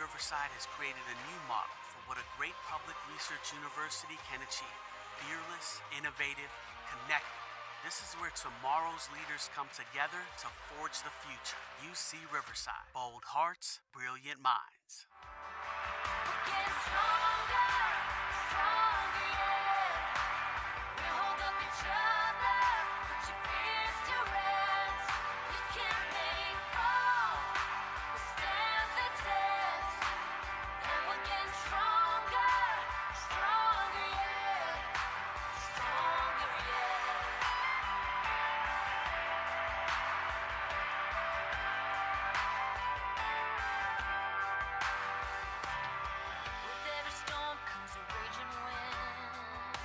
Riverside has created a new model for what a great public research university can achieve. Fearless, innovative, connected. This is where tomorrow's leaders come together to forge the future. UC Riverside. Bold hearts, brilliant minds. We're getting stronger, stronger, yeah. We hold up each other, put your fears to rest. You can't make fall, we stand the test. And we're getting stronger, stronger, yeah. Stronger, yeah. With every storm comes a raging wind.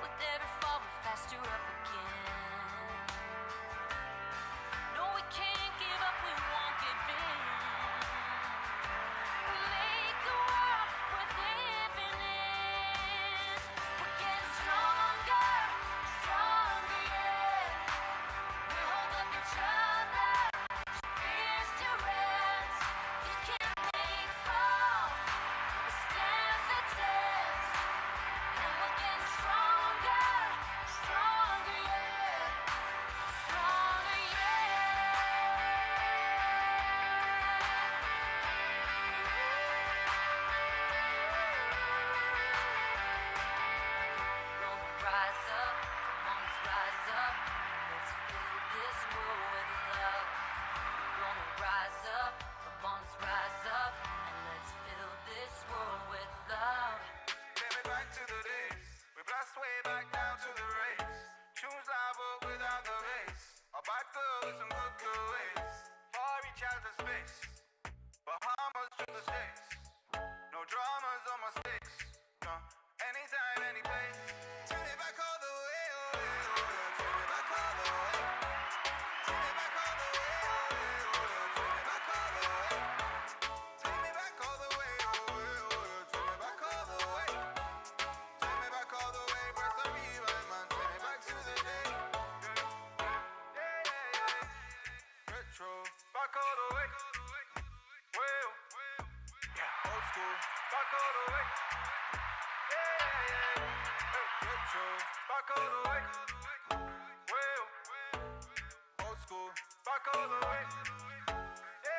With every fall we're faster up again. No, we can't give up, we won't give in. We make the world worth living in. We're getting stronger, stronger, yeah. We hold up each other, fears to rest. You can't make fall, we stand the test. And we're getting stronger, stronger, yeah. Stronger, Gonna rise up, come on, let's rise up. Let's fill this world with love. Gonna rise up, come on, let's rise up. And let's fill this world with love. Take me back to the days. We blast way back down to the race. Choose life but without the race. A back girl with some good ways. Far reach out to space. Bahamas to the States. No dramas or mistakes. No, anytime, any place. Take me back all the way, oh, yeah, oh, yeah. Take me back all the way. Take me back all the way, oh, yeah, oh, yeah. Take me back all the way. Take me back all the way, oh, yeah, oh, yeah. Take me back all the way. Take me back all the way, breath of rewind, man. Take me back to the day. Yeah. Retro, back all the way. Well, yeah. Old school, back all the way. Yeah. Retro, back all the way. Well, old school, back all the way. Yeah.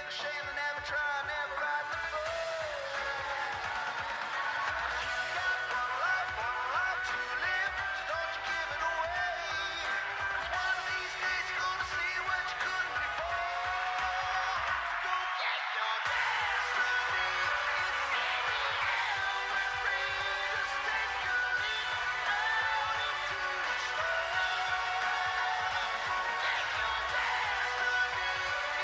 Ashamed to never try, never ride the bus. You got one life to live, so don't you give it away. 'Cause one of these days you're gonna see what you couldn't before. So go get your destiny. It's in the air, we're free. Just take a leap out into the storm. Get your destiny.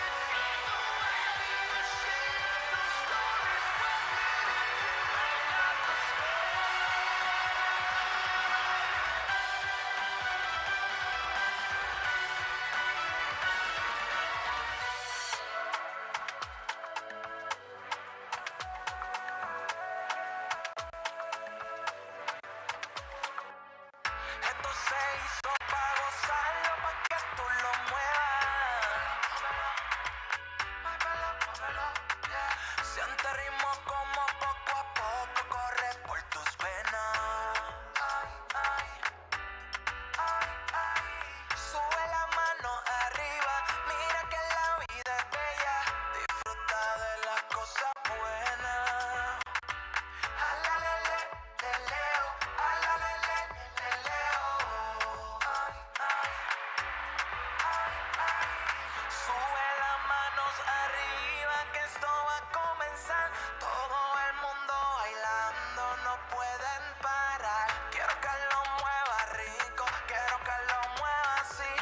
It's in the way you sing those stories when you got the Esto se hizo pa' gozarlo, pa' que tú lo muevas. Muévelo, yeah. Siente ritmo como poco a poco corre por tus venas. Sube la mano arriba, mira que la vida es bella. Disfruta de las cosas buenas. Alalele, leleo, alalele, leleo. Sube las manos arriba que esto va a comenzar. Todo el mundo bailando, no pueden parar. Quiero que lo mueva rico, quiero que lo mueva así.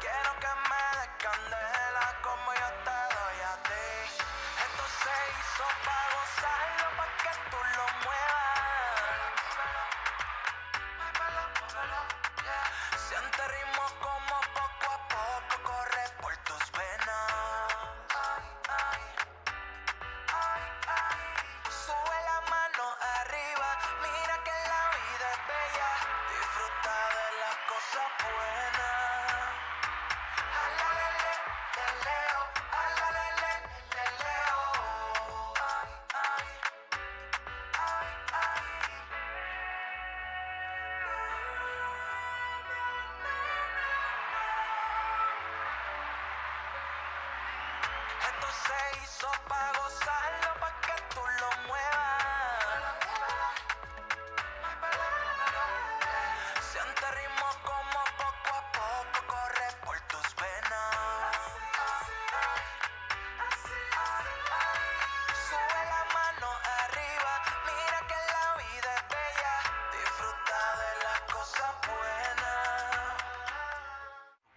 Quiero que me des candela como yo te doy a ti. Esto se hizo pa' gozarlo, pa' que tú lo muevas. Muévelo, yeah. Siente ritmo como poco a poco corre por tus venas. Sube la mano arriba, mira que la vida es bella. Disfruta de las cosas buenas. Alalele, leleo, alalele, leleo. Esto se hizo pa' gozarlo, pa' que tú lo muevas. Siente ritmo como poco a poco corre por tus venas. Sube la mano arriba, mira que la vida es bella. Disfruta de las cosas buenas.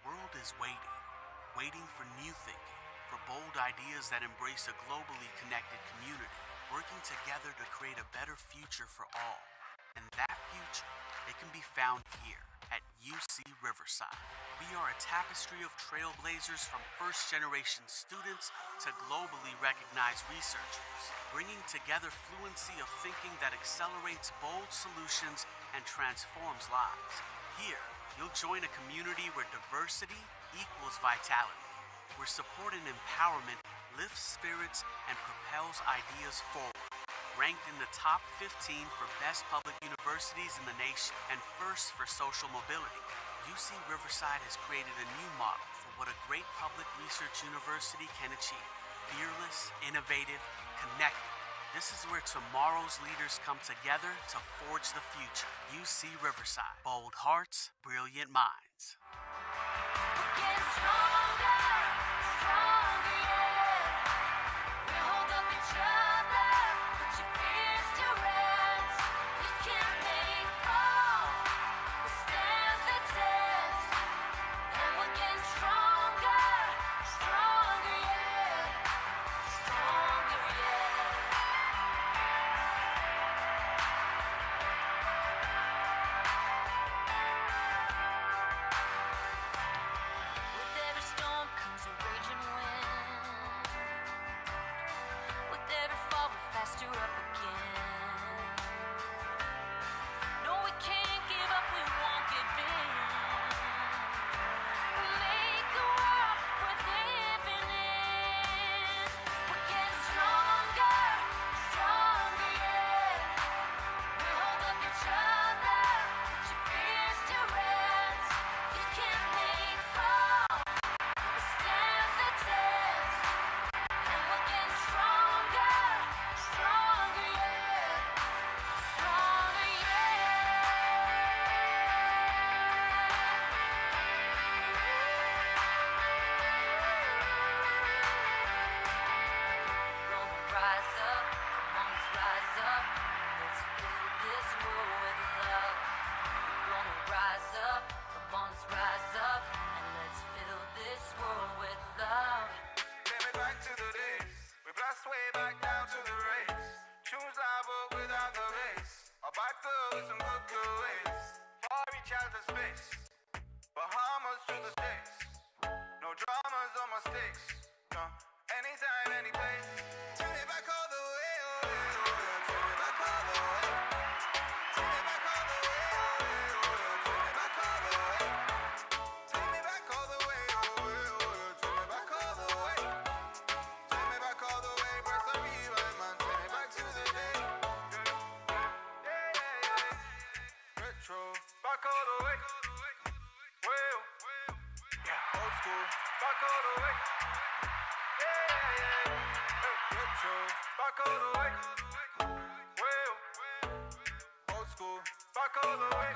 The world is waiting for new thinking, for bold ideas that embrace a globally connected community, working together to create a better future for all. And that future, it can be found here at UC Riverside. We are a tapestry of trailblazers from first-generation students to globally recognized researchers, bringing together fluency of thinking that accelerates bold solutions and transforms lives. Here, you'll join a community where diversity equals vitality, where support and empowerment lifts spirits and propels ideas forward. Ranked in the top 15 for best public universities in the nation and first for social mobility, UC Riverside has created a new model for what a great public research university can achieve. Fearless, innovative, connected. This is where tomorrow's leaders come together to forge the future. UC Riverside. Bold hearts, brilliant minds. We're getting stronger, yeah. We hold up each other, put your fears to rest. We can make fall, we stand the test. And we're getting stronger, yeah. Stronger, yeah. back to the days. We blast way back down to the race. Choose life but without the race. A bad girl with some good ways. Far reach out to space. Bahamas to the States. No dramas or mistakes. No, anytime, any place. Take me back all the way, oh, yeah, oh, yeah. Take me back all the way. Take me back all the way, oh, yeah, oh, yeah. Take me back all the way. Take me back all the way, oh, yeah, oh, yeah. Take me back all the way. Take me back all the way, breath of rewind, man. Take me back to the day. Yeah. Retro, back all the way. Well, yeah. Old school, back all the way. Yeah. Retro, back all the way. Well, old school, back all the way.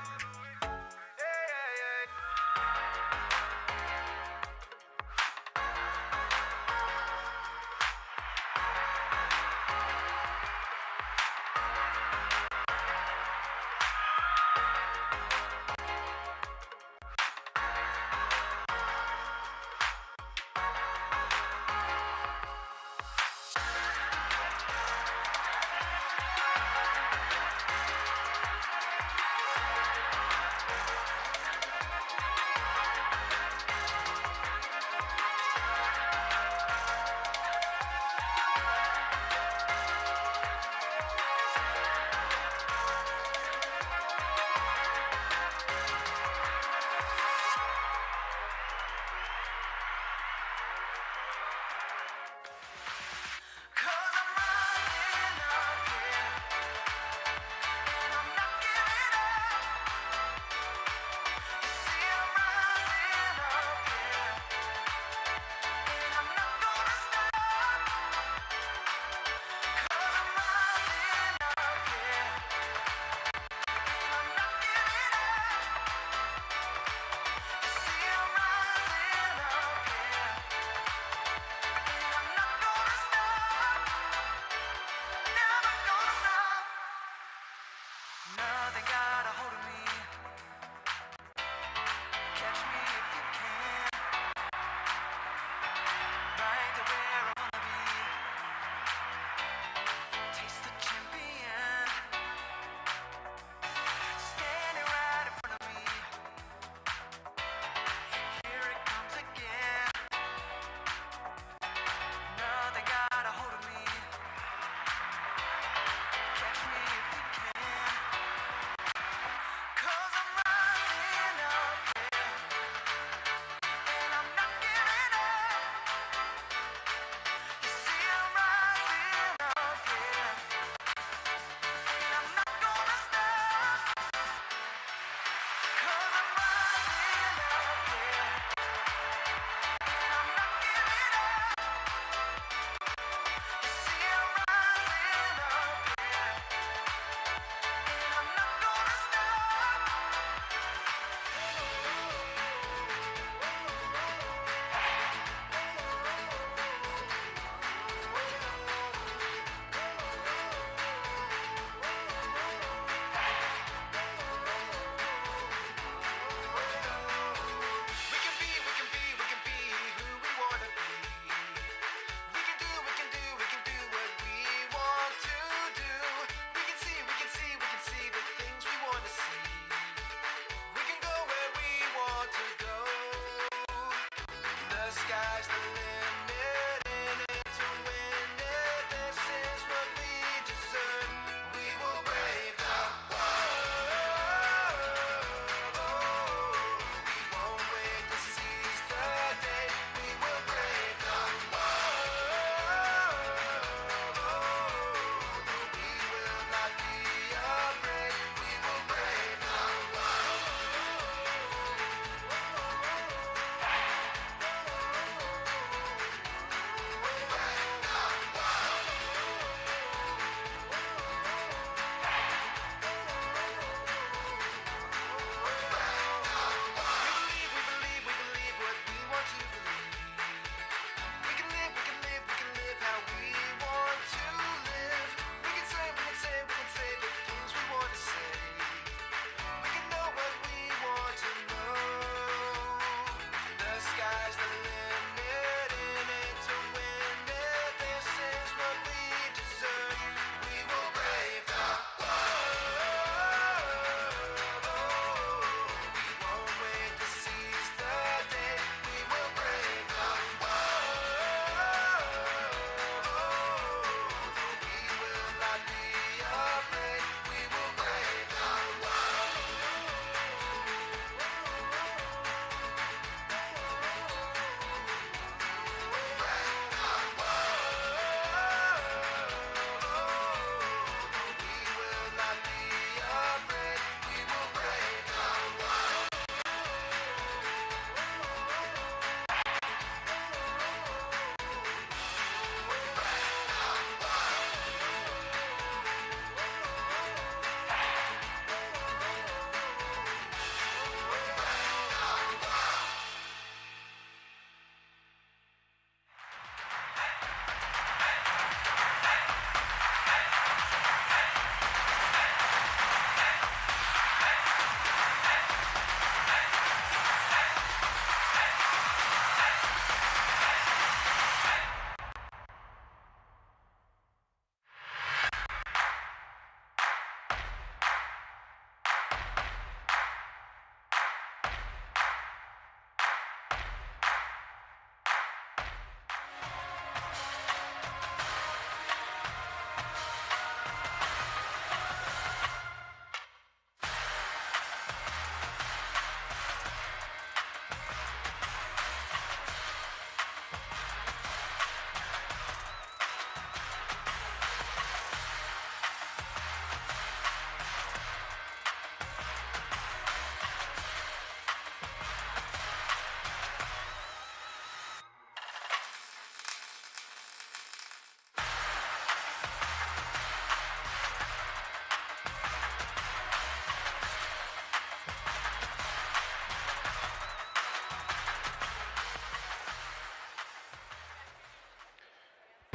Yeah.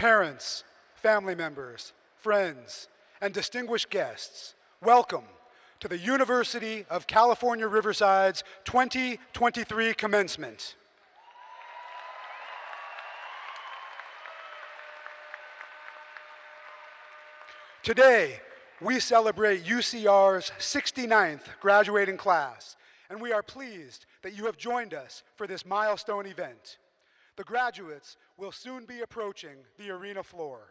Parents, family members, friends, and distinguished guests, welcome to the University of California, Riverside's 2023 Commencement. Today, we celebrate UCR's 69th graduating class, and we are pleased that you have joined us for this milestone event. The graduates will soon be approaching the arena floor.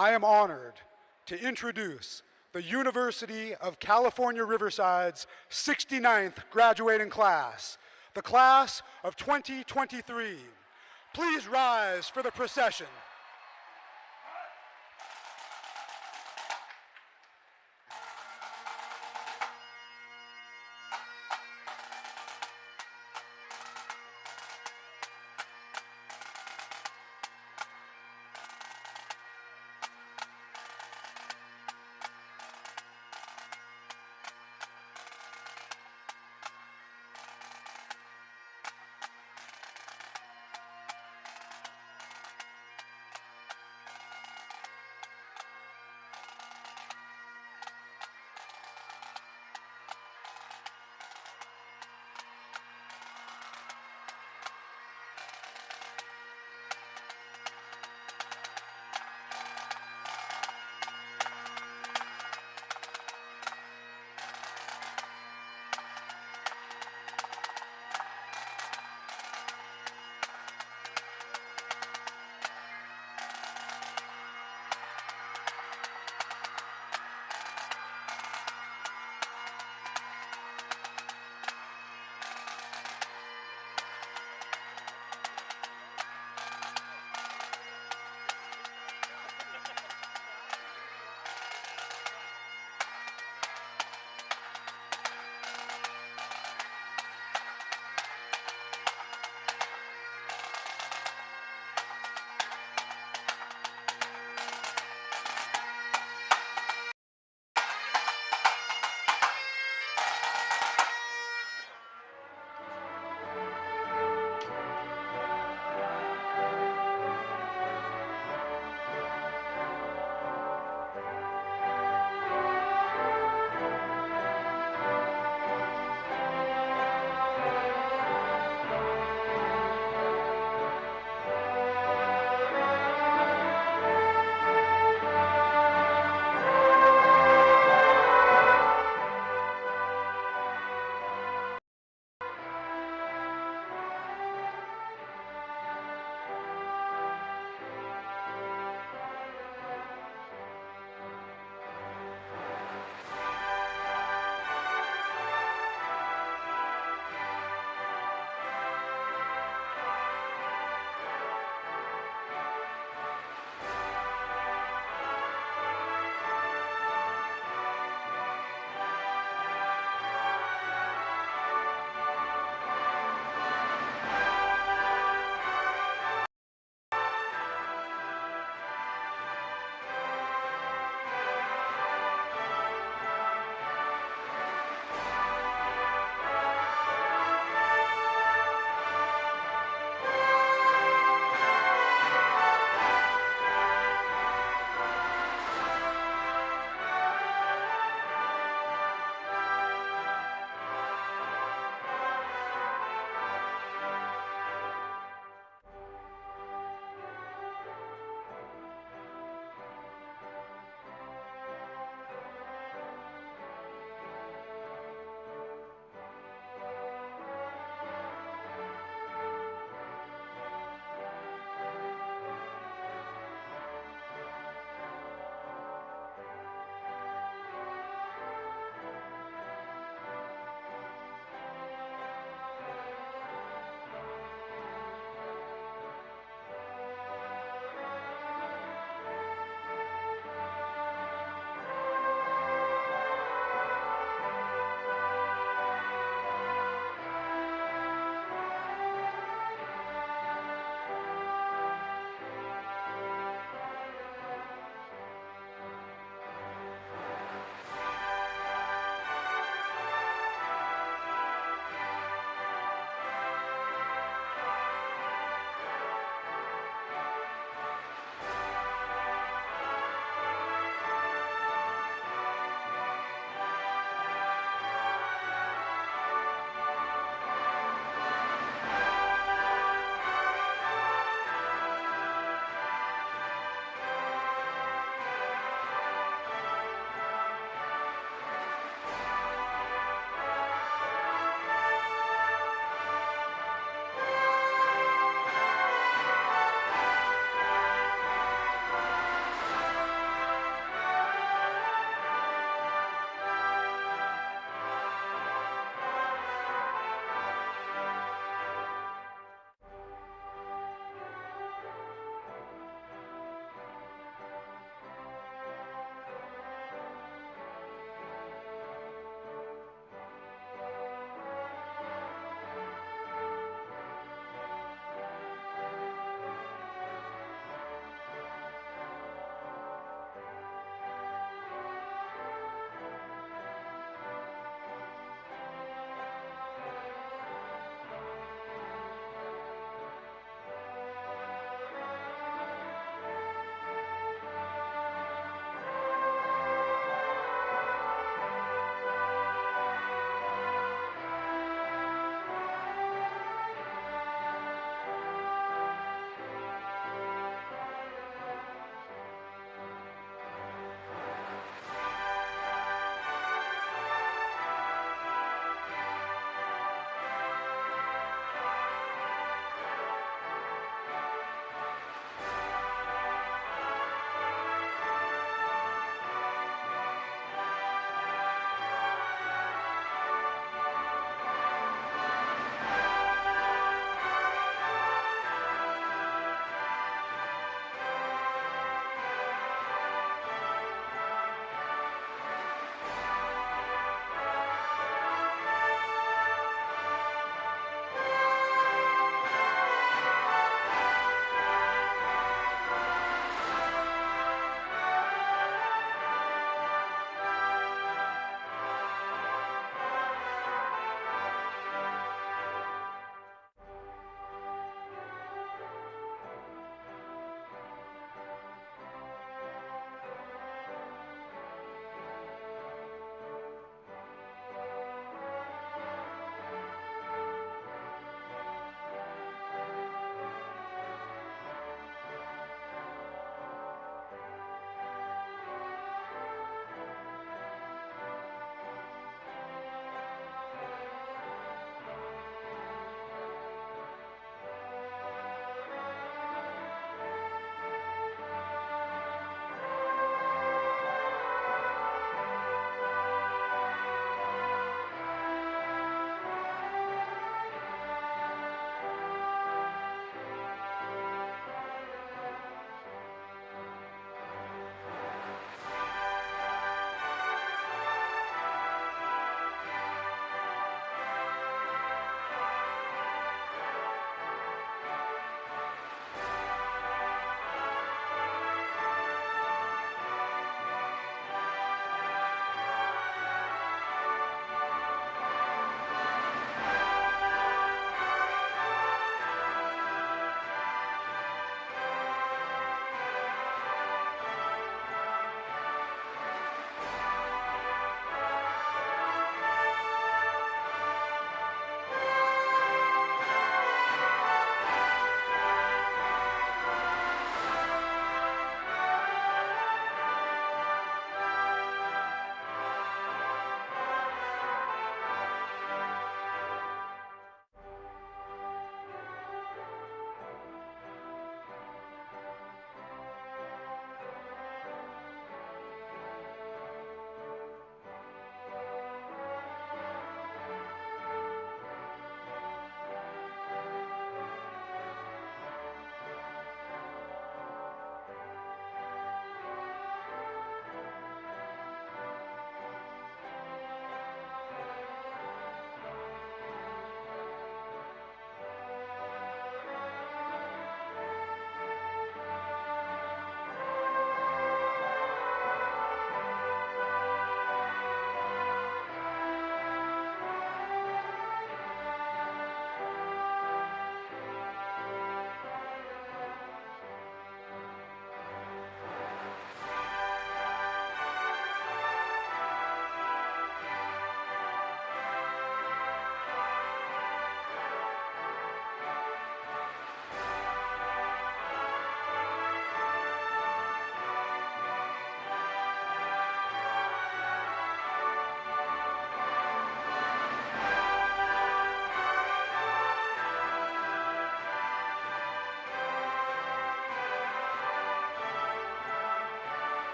I am honored to introduce the University of California, Riverside's 69th graduating class, the class of 2023. Please rise for the procession.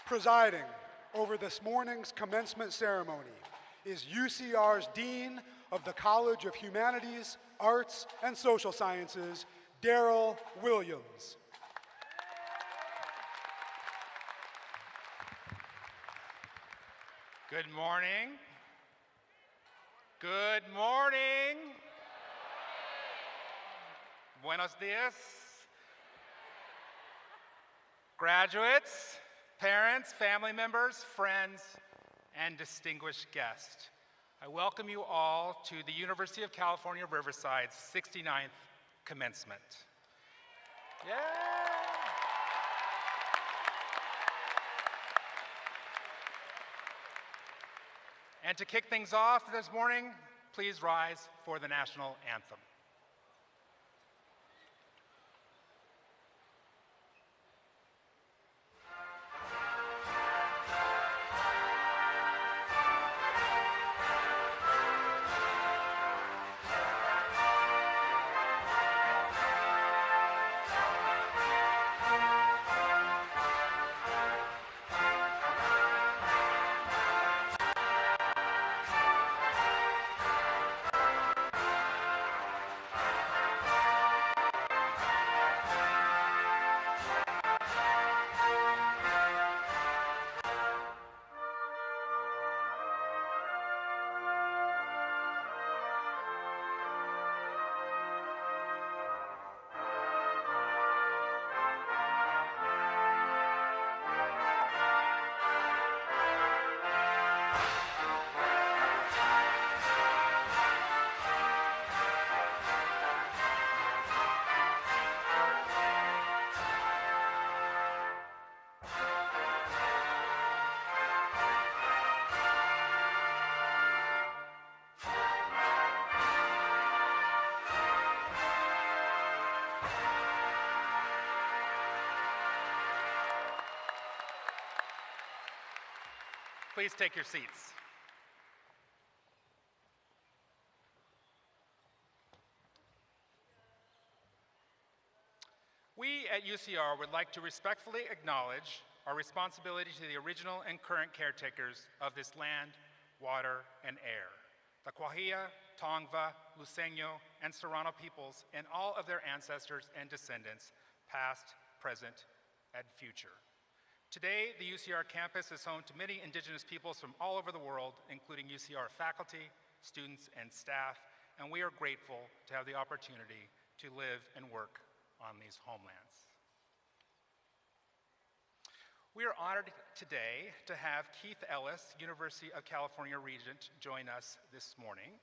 Presiding over this morning's commencement ceremony is UCR's Dean of the College of Humanities, Arts, and Social Sciences, Daryl Williams. Good morning. Good morning. Buenos dias. Graduates, parents, family members, friends, and distinguished guests. I welcome you all to the University of California, Riverside's 69th Commencement. Yeah. And to kick things off this morning, please rise for the national anthem. Please take your seats. We at UCR would like to respectfully acknowledge our responsibility to the original and current caretakers of this land, water, and air, the Quahia, Tongva, Luiseño, and Serrano peoples, and all of their ancestors and descendants, past, present, and future. Today, the UCR campus is home to many indigenous peoples from all over the world, including UCR faculty, students, and staff, and we are grateful to have the opportunity to live and work on these homelands. We are honored today to have Keith Ellis, University of California Regent, join us this morning.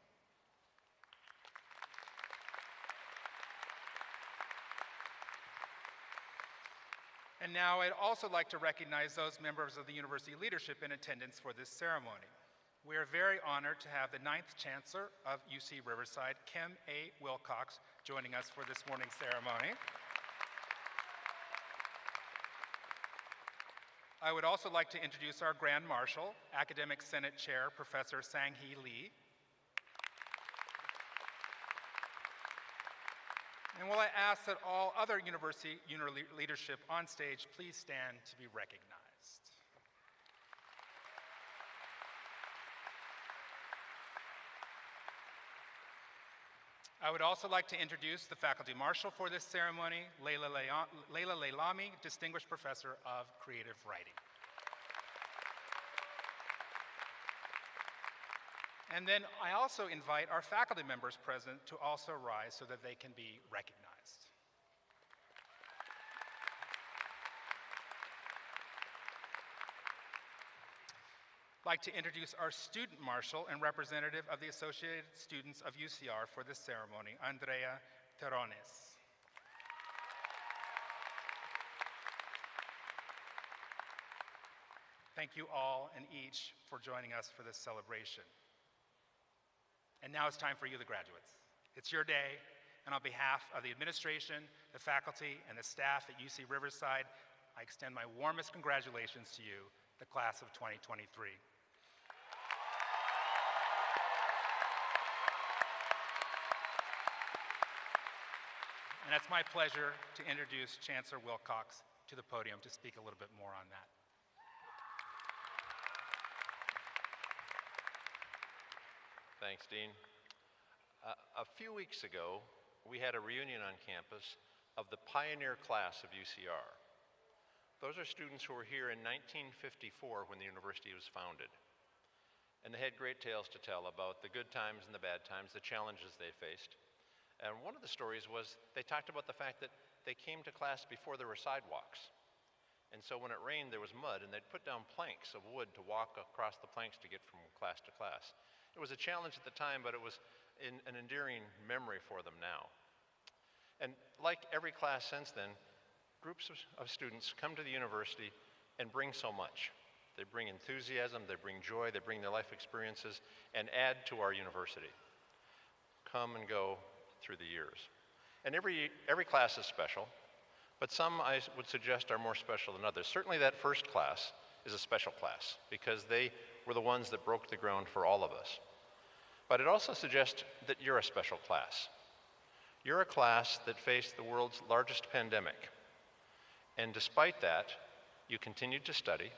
And now I'd also like to recognize those members of the university leadership in attendance for this ceremony. We are very honored to have the 9th Chancellor of UC Riverside, Kim A. Wilcox, joining us for this morning's ceremony. I would also like to introduce our Grand Marshal, Academic Senate Chair, Professor Sang-Hee Lee. And will I ask that all other university leadership on stage please stand to be recognized. I would also like to introduce the Faculty Marshal for this ceremony, Leila Leilami, Distinguished Professor of Creative Writing. And then I also invite our faculty members present to also rise so that they can be recognized. I'd like to introduce our student marshal and representative of the Associated Students of UCR for this ceremony, Andrea Terrones. Thank you all and each for joining us for this celebration. And now it's time for you, the graduates. It's your day, and on behalf of the administration, the faculty, and the staff at UC Riverside, I extend my warmest congratulations to you, the class of 2023. And it's my pleasure to introduce Chancellor Wilcox to the podium to speak a little bit more on that. Thanks, Dean. A few weeks ago, we had a reunion on campus of the pioneer class of UCR. Those are students who were here in 1954 when the university was founded. And they had great tales to tell about the good times and the bad times, the challenges they faced. And one of the stories was they talked about the fact that they came to class before there were sidewalks. And so when it rained, there was mud, and they'd put down planks of wood to walk across the planks to get from class to class. It was a challenge at the time, but it was an endearing memory for them now. And like every class since then, groups of students come to the university and bring so much. They bring enthusiasm, they bring joy, they bring their life experiences, and add to our university. Come and go through the years. And every class is special, but some I would suggest are more special than others. Certainly that first class is a special class because they were the ones that broke the ground for all of us. But it also suggests that you're a special class. You're a class that faced the world's largest pandemic. And despite that, you continued to study.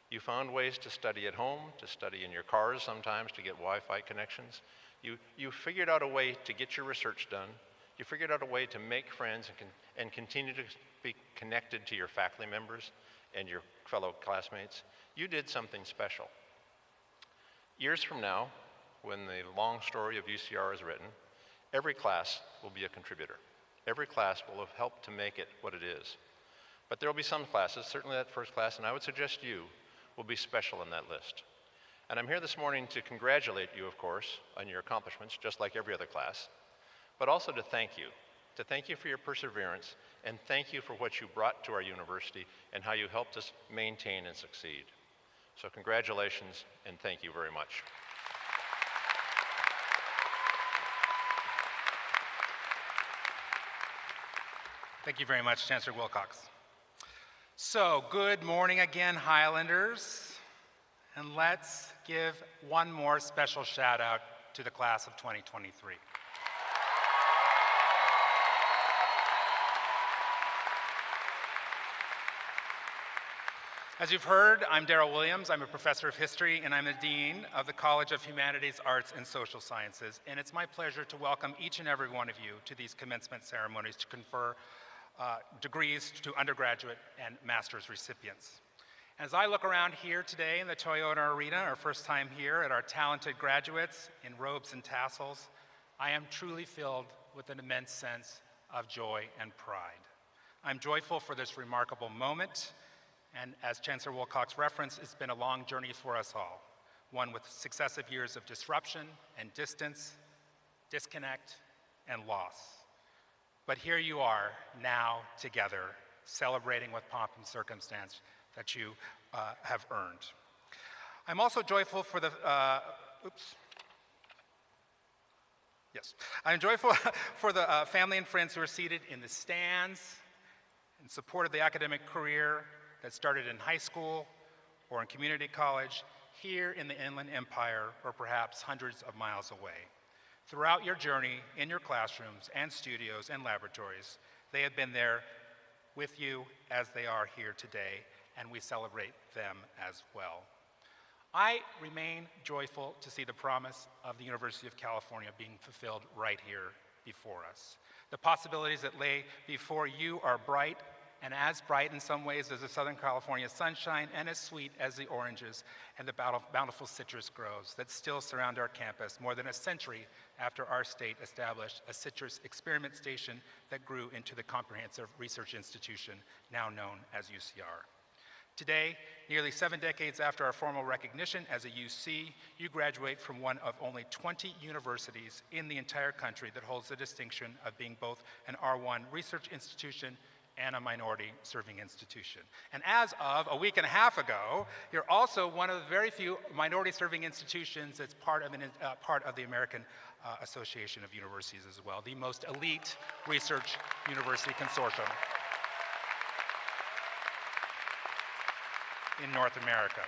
You found ways to study at home, to study in your cars sometimes to get Wi-Fi connections. You figured out a way to get your research done. You figured out a way to make friends and continue to be connected to your faculty members and your fellow classmates. You did something special. Years from now, when the long story of UCR is written, every class will be a contributor. Every class will have helped to make it what it is. But there will be some classes, certainly that first class, and I would suggest you will be special in that list. And I'm here this morning to congratulate you, of course, on your accomplishments, just like every other class, but also to thank you for your perseverance, and thank you for what you brought to our university and how you helped us maintain and succeed. So congratulations, and thank you very much. Thank you very much, Chancellor Wilcox. So, good morning again, Highlanders. And let's give one more special shout out to the class of 2023. As you've heard, I'm Darrell Williams. I'm a professor of history, and I'm the dean of the College of Humanities, Arts, and Social Sciences. And it's my pleasure to welcome each and every one of you to these commencement ceremonies to confer degrees to undergraduate and master's recipients. As I look around here today in the Toyota Arena, our first time here, at our talented graduates in robes and tassels, I am truly filled with an immense sense of joy and pride. I'm joyful for this remarkable moment, and as Chancellor Wilcox referenced, it's been a long journey for us all, one with successive years of disruption and distance, disconnect, and loss. But here you are now together, celebrating with pomp and circumstance that you have earned. I'm also joyful for the, I'm joyful for the family and friends who are seated in the stands in support of the academic career that started in high school or in community college, here in the Inland Empire, or perhaps hundreds of miles away. Throughout your journey in your classrooms and studios and laboratories, they have been there with you as they are here today, and we celebrate them as well. I remain joyful to see the promise of the University of California being fulfilled right here before us. The possibilities that lay before you are bright, and as bright in some ways as the Southern California sunshine, and as sweet as the oranges and the bountiful citrus groves that still surround our campus more than a century after our state established a citrus experiment station that grew into the comprehensive research institution now known as UCR. Today, nearly 7 decades after our formal recognition as a UC, you graduate from one of only 20 universities in the entire country that holds the distinction of being both an R1 research institution and a minority serving institution. And as of a week and a half ago, you're also one of the very few minority serving institutions that's part of the American Association of Universities as well, the most elite research university consortium in North America.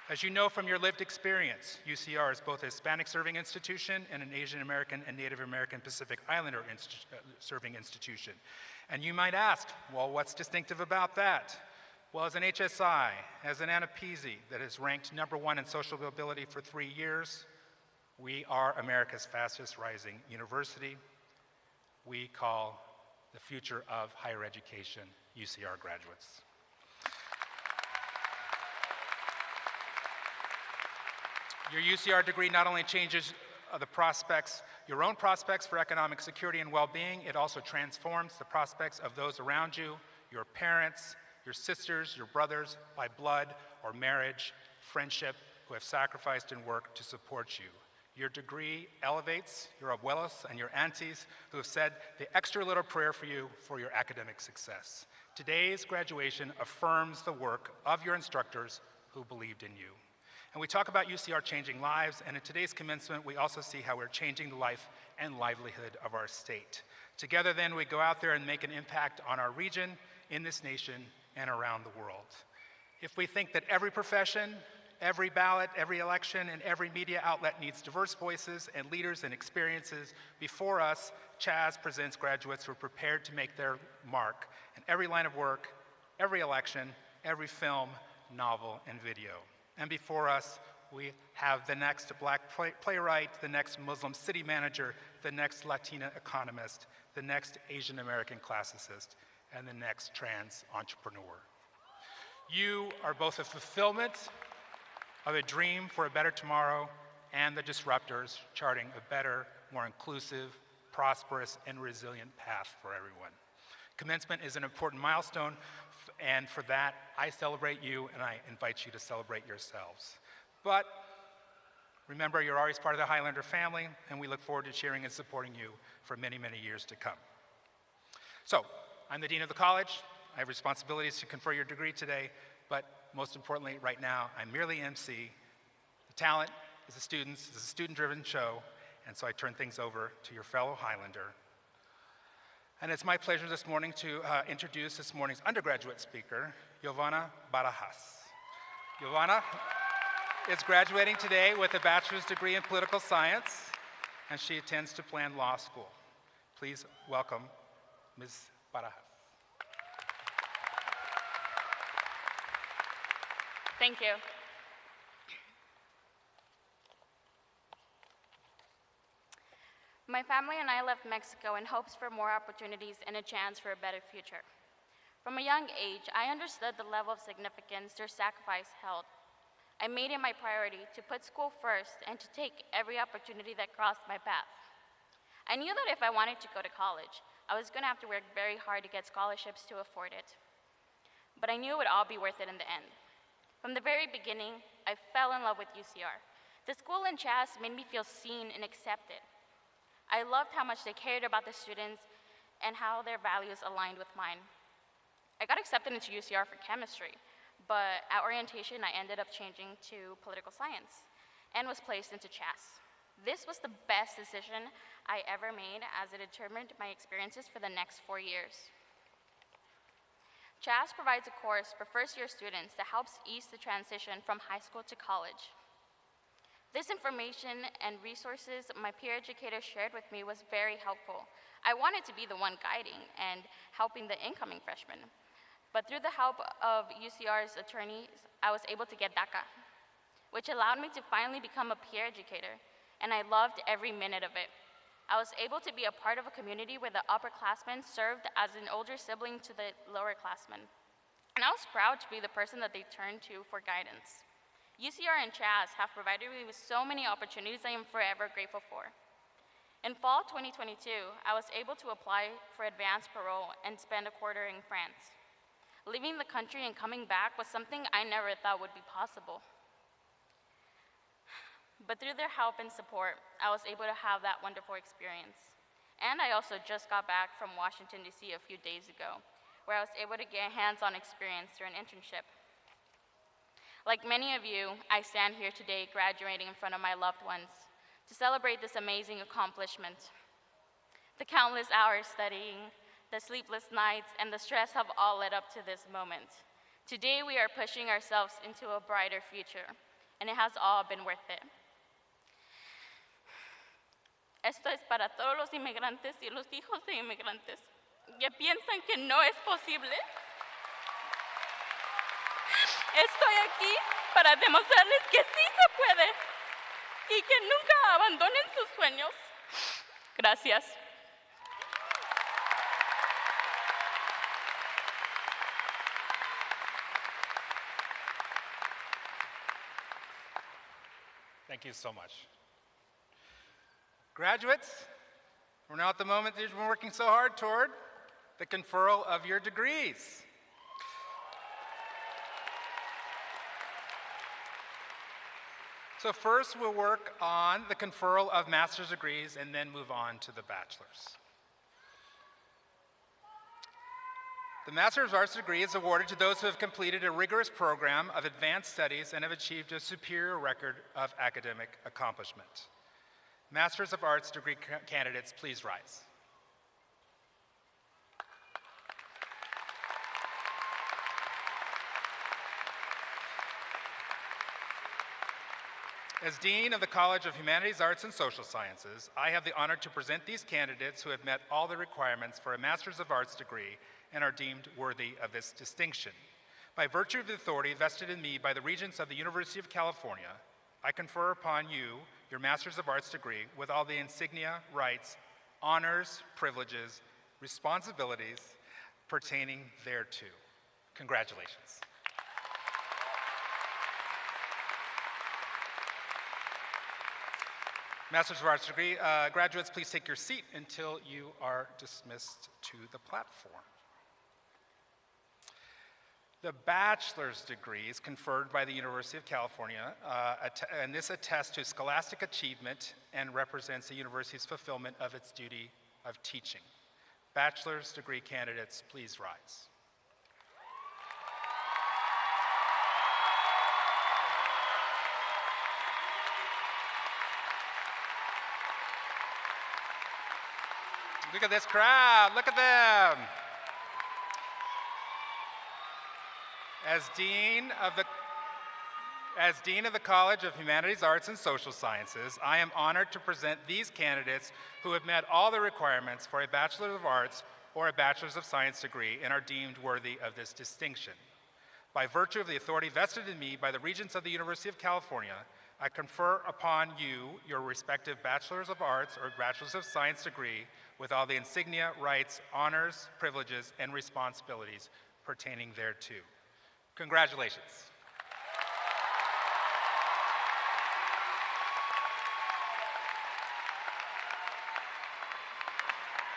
As you know from your lived experience, UCR is both a Hispanic serving institution and an Asian American and Native American Pacific Islander serving institution. And you might ask, well, what's distinctive about that? Well, as an HSI, as an Anapeasy that is ranked #1 in social mobility for 3 years, We are America's fastest rising university. We call the future of higher education UCR graduates. Your UCR degree not only changes your own prospects for economic security and well-being, it also transforms the prospects of those around you, your parents, your sisters, your brothers, by blood or marriage, friendship, who have sacrificed and worked to support you. Your degree elevates your abuelos and your aunties who have said the extra little prayer for you for your academic success. Today's graduation affirms the work of your instructors who believed in you. And we talk about UCR changing lives, and in today's commencement, we also see how we're changing the life and livelihood of our state. Together then, we go out there and make an impact on our region, in this nation, and around the world. If we think that every profession, every ballot, every election, and every media outlet needs diverse voices and leaders and experiences, before us, Chaz presents graduates who are prepared to make their mark in every line of work, every election, every film, novel, and video. And before us, we have the next Black playwright, the next Muslim city manager, the next Latina economist, the next Asian American classicist, and the next trans entrepreneur. You are both a fulfillment of a dream for a better tomorrow and the disruptors charting a better, more inclusive, prosperous, and resilient path for everyone. Commencement is an important milestone, and for that, I celebrate you and I invite you to celebrate yourselves. But remember, you're always part of the Highlander family, and we look forward to cheering and supporting you for many, many years to come. So, I'm the Dean of the College. I have responsibilities to confer your degree today, but most importantly, right now, I'm merely MC. The talent is the students. It's a student-driven show, and so I turn things over to your fellow Highlander. And it's my pleasure this morning to introduce this morning's undergraduate speaker, Giovanna Barajas. Giovanna is graduating today with a bachelor's degree in political science, and she intends to plan law school. Please welcome Ms. Barajas. Thank you. My family and I left Mexico in hopes for more opportunities and a chance for a better future. From a young age, I understood the level of significance their sacrifice held. I made it my priority to put school first and to take every opportunity that crossed my path. I knew that if I wanted to go to college, I was going to have to work very hard to get scholarships to afford it. But I knew it would all be worth it in the end. From the very beginning, I fell in love with UCR. The school and Chaz made me feel seen and accepted. I loved how much they cared about the students and how their values aligned with mine. I got accepted into UCR for chemistry, but at orientation, I ended up changing to political science and was placed into Chaz. This was the best decision I ever made as it determined my experiences for the next 4 years. Chaz provides a course for first-year students that helps ease the transition from high school to college. This information and resources my peer educator shared with me was very helpful. I wanted to be the one guiding and helping the incoming freshmen. But through the help of UCR's attorneys, I was able to get DACA, which allowed me to finally become a peer educator, and I loved every minute of it. I was able to be a part of a community where the upperclassmen served as an older sibling to the lowerclassmen. And I was proud to be the person that they turned to for guidance. UCR and Chaz have provided me with so many opportunities I am forever grateful for. In fall 2022, I was able to apply for advanced parole and spend a quarter in France. Leaving the country and coming back was something I never thought would be possible. But through their help and support, I was able to have that wonderful experience. And I also just got back from Washington, D.C. a few days ago, where I was able to get hands-on experience through an internship. Like many of you, I stand here today graduating in front of my loved ones to celebrate this amazing accomplishment. The countless hours studying, the sleepless nights, and the stress have all led up to this moment. Today, we are pushing ourselves into a brighter future, and it has all been worth it. Esto es para todos los inmigrantes y los hijos de inmigrantes que piensan que no es posible. Estoy aquí para demostrarles que sí se puede y y que nunca abandonen sus sueños. Gracias. Thank you so much. Graduates, we're now at the moment that you've been working so hard toward, the conferral of your degrees. So first we'll work on the conferral of master's degrees and then move on to the bachelor's. The Master of Arts degree is awarded to those who have completed a rigorous program of advanced studies and have achieved a superior record of academic accomplishment. Masters of Arts degree candidates, please rise. As Dean of the College of Humanities, Arts, and Social Sciences, I have the honor to present these candidates who have met all the requirements for a Master's of Arts degree and are deemed worthy of this distinction. By virtue of the authority vested in me by the Regents of the University of California, I confer upon you your Master's of Arts degree with all the insignia, rights, honors, privileges, responsibilities pertaining thereto. Congratulations. Master's of Arts degree graduates, please take your seat until you are dismissed to the platform. The bachelor's degree is conferred by the University of California, and this attests to scholastic achievement and represents the university's fulfillment of its duty of teaching. Bachelor's degree candidates, please rise. Look at this crowd, look at them. As Dean of the College of Humanities, Arts, and Social Sciences, I am honored to present these candidates who have met all the requirements for a Bachelor of Arts or a Bachelor's of Science degree and are deemed worthy of this distinction. By virtue of the authority vested in me by the Regents of the University of California, I confer upon you your respective Bachelor's of Arts or Bachelor's of Science degree with all the insignia, rights, honors, privileges, and responsibilities pertaining thereto. Congratulations.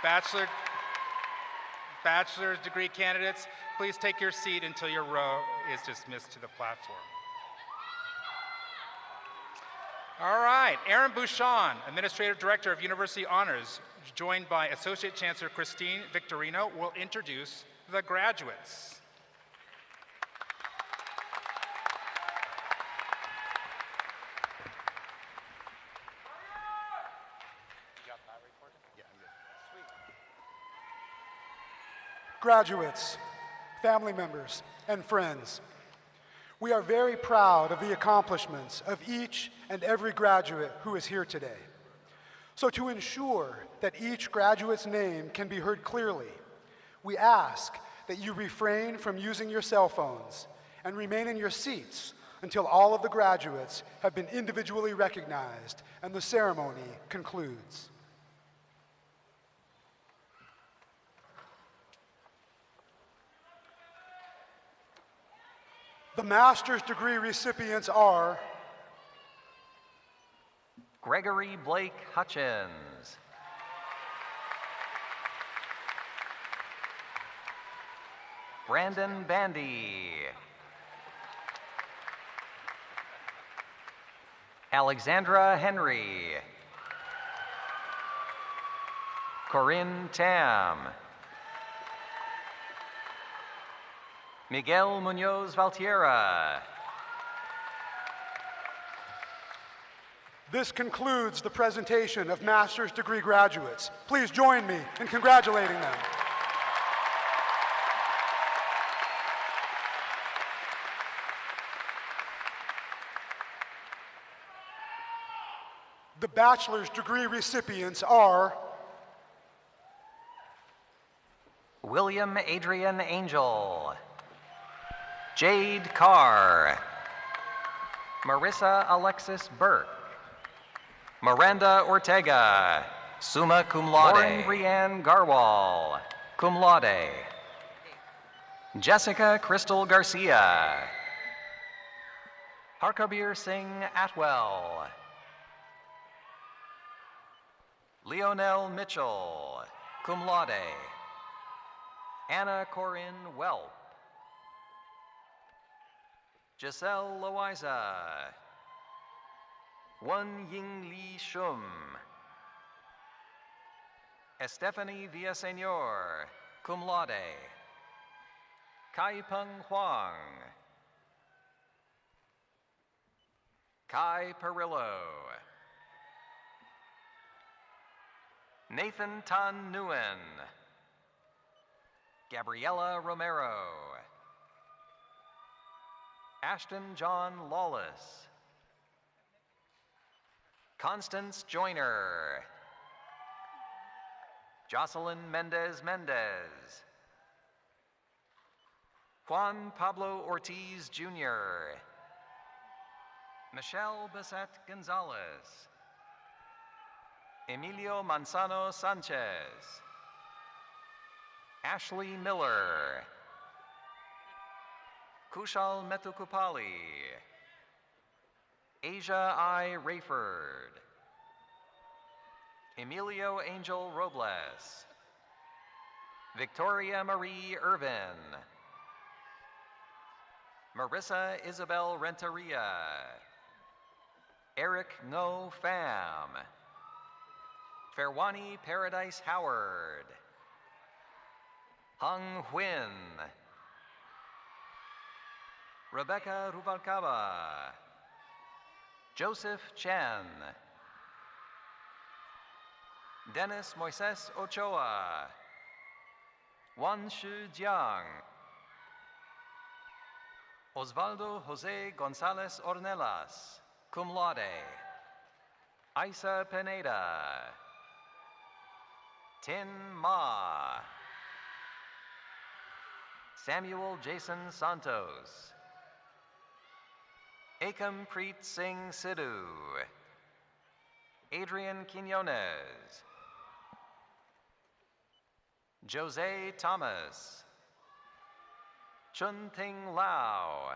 Bachelor's degree candidates, please take your seat until your row is dismissed to the platform. All right, Aaron Bouchon, Administrative Director of University Honors, joined by Associate Chancellor Christine Victorino, will introduce the graduates. Graduates, family members, and friends, we are very proud of the accomplishments of each and every graduate who is here today. So to ensure that each graduate's name can be heard clearly, we ask that you refrain from using your cell phones and remain in your seats until all of the graduates have been individually recognized and the ceremony concludes. The master's degree recipients are Gregory Blake Hutchins, Brandon Bandy, Alexandra Henry, Corinne Tam, Miguel Munoz Valtierra. This concludes the presentation of master's degree graduates. Please join me in congratulating them. The bachelor's degree recipients are William Adrian Angel, Jade Carr, Marissa Alexis Burke, Miranda Ortega, summa cum laude. Lauren Brianne Garwal, cum laude. Jessica Crystal Garcia. Harkabir Singh Atwell. Leonel Mitchell, cum laude. Anna Corinne Welp. Giselle Loiza. Wen Ying Li Shum. Estefany Villaseñor, cum laude. Kai Peng Huang. Kai Perillo. Nathan Tan Nguyen. Gabriela Romero. Ashton John Lawless. Constance Joyner. Jocelyn Mendez Mendez. Juan Pablo Ortiz Jr. Michelle Bissette Gonzalez. Emilio Manzano Sanchez. Ashley Miller. Kushal Metukupali. Asia I. Rayford. Emilio Angel Robles. Victoria Marie Irvin. Marissa Isabel Renteria. Eric Ngo Pham. Fairwani Paradise Howard. Hung Huynh. Rebecca Rubalcaba. Joseph Chen. Dennis Moises Ochoa. Wan Shu Jiang. Osvaldo Jose Gonzalez Ornelas, cum laude. Isa Pineda. Tin Ma. Samuel Jason Santos. Akam Preet Singh Sidhu. Adrian Quinones. Jose Thomas. Chun Ting Lau.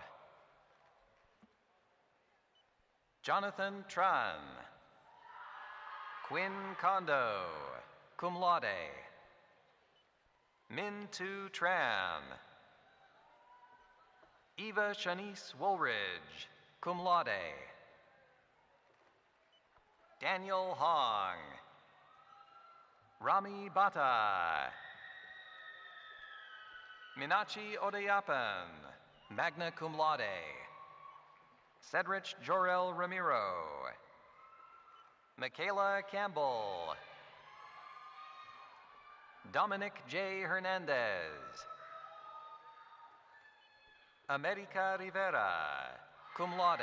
Jonathan Tran. Quinn Kondo, cum laude. Min Tu Tran. Eva Shanice Woolridge, cum laude. Daniel Hong. Rami Bata. Minachi Odeyapan, magna cum laude. Cedric Jorel Ramiro. Michaela Campbell. Dominic J. Hernandez. America Rivera, cum laude.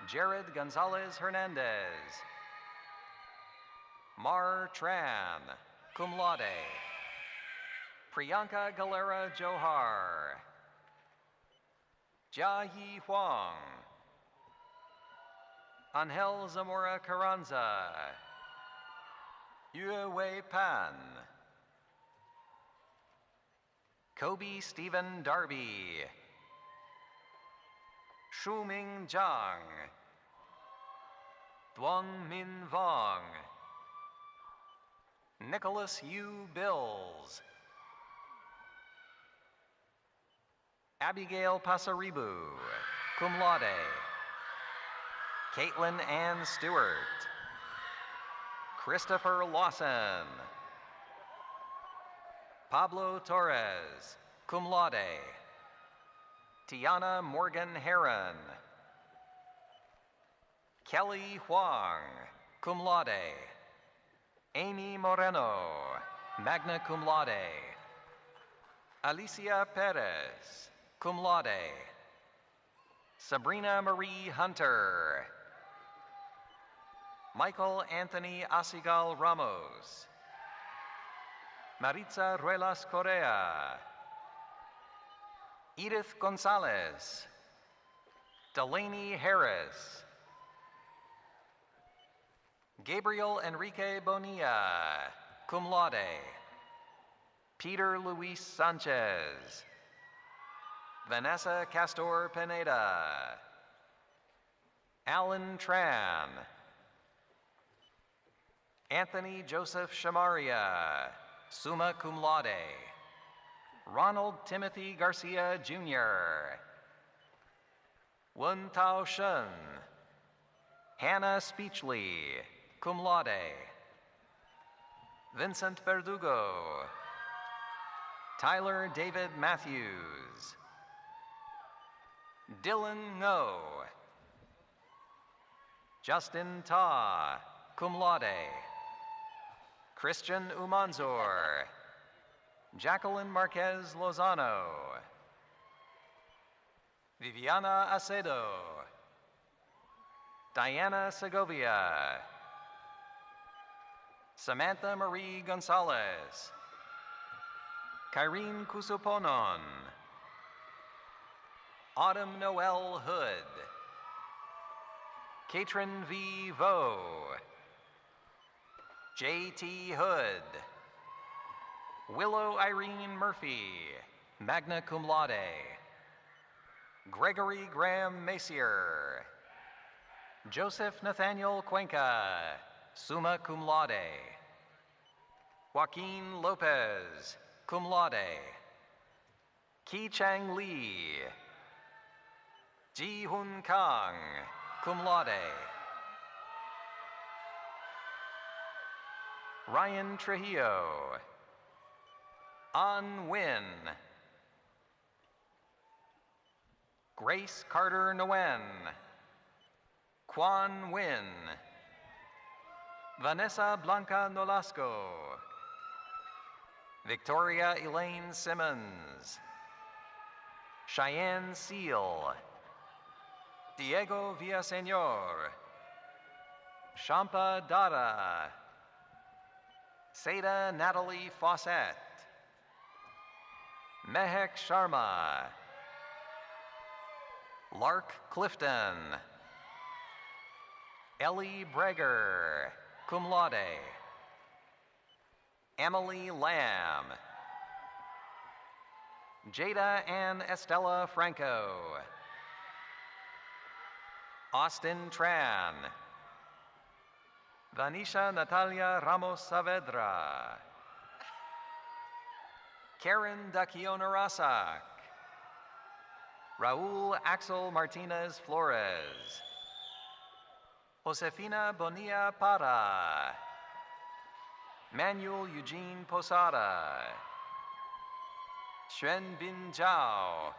Jared Gonzalez Hernandez. Mar Tran, cum laude. Priyanka Galera Johar. Jia Yi Huang. Angel Zamora Carranza. Yue Wei Pan. Kobe Stephen Darby. Shu Ming Zhang. Duong Min Vong. Nicholas Yu Bills. Abigail Pasaribu, cum laude. Caitlin Ann Stewart. Christopher Lawson. Pablo Torres, cum laude. Tiana Morgan Heron. Kelly Huang, cum laude. Amy Moreno, magna cum laude. Alicia Perez, cum laude. Sabrina Marie Hunter. Michael Anthony Asigal Ramos. Maritza Ruelas Correa. Edith Gonzalez. Delaney Harris. Gabriel Enrique Bonilla, cum laude. Peter Luis Sanchez. Vanessa Castor Pineda. Alan Tran. Anthony Joseph Shamaria, summa cum laude. Ronald Timothy Garcia Jr. Wen Tao Shen. Hannah Speechley, cum laude. Vincent Verdugo. Tyler David Matthews. Dylan Ngo. Justin Ta, cum laude. Christian Umanzor. Jacqueline Marquez Lozano. Viviana Acedo. Diana Segovia. Samantha Marie Gonzalez. Kyrene Kusuponon. Autumn Noel Hood. Katrin V. Vo. J.T. Hood. Willow Irene Murphy, magna cum laude. Gregory Graham Macier. Joseph Nathaniel Cuenca, summa cum laude. Joaquin Lopez, cum laude. Ki Chang Lee. Ji Hun Kang, cum laude. Ryan Trujillo. An Nguyen. Grace Carter Nguyen. Quan Nguyen. Vanessa Blanca Nolasco. Victoria Elaine Simmons. Cheyenne Seal. Diego Villaseñor. Shampa Dada. Seda Natalie Fawcett. Mehek Sharma. Lark Clifton. Ellie Breger, cum laude. Emily Lamb. Jada Ann Estella Franco. Austin Tran. Vanisha Natalia Ramos Saavedra. Karen Daquiona Rasak. Raul Axel Martinez Flores. Josefina Bonilla Parra. Manuel Eugene Posada. Xuan Bin Zhao.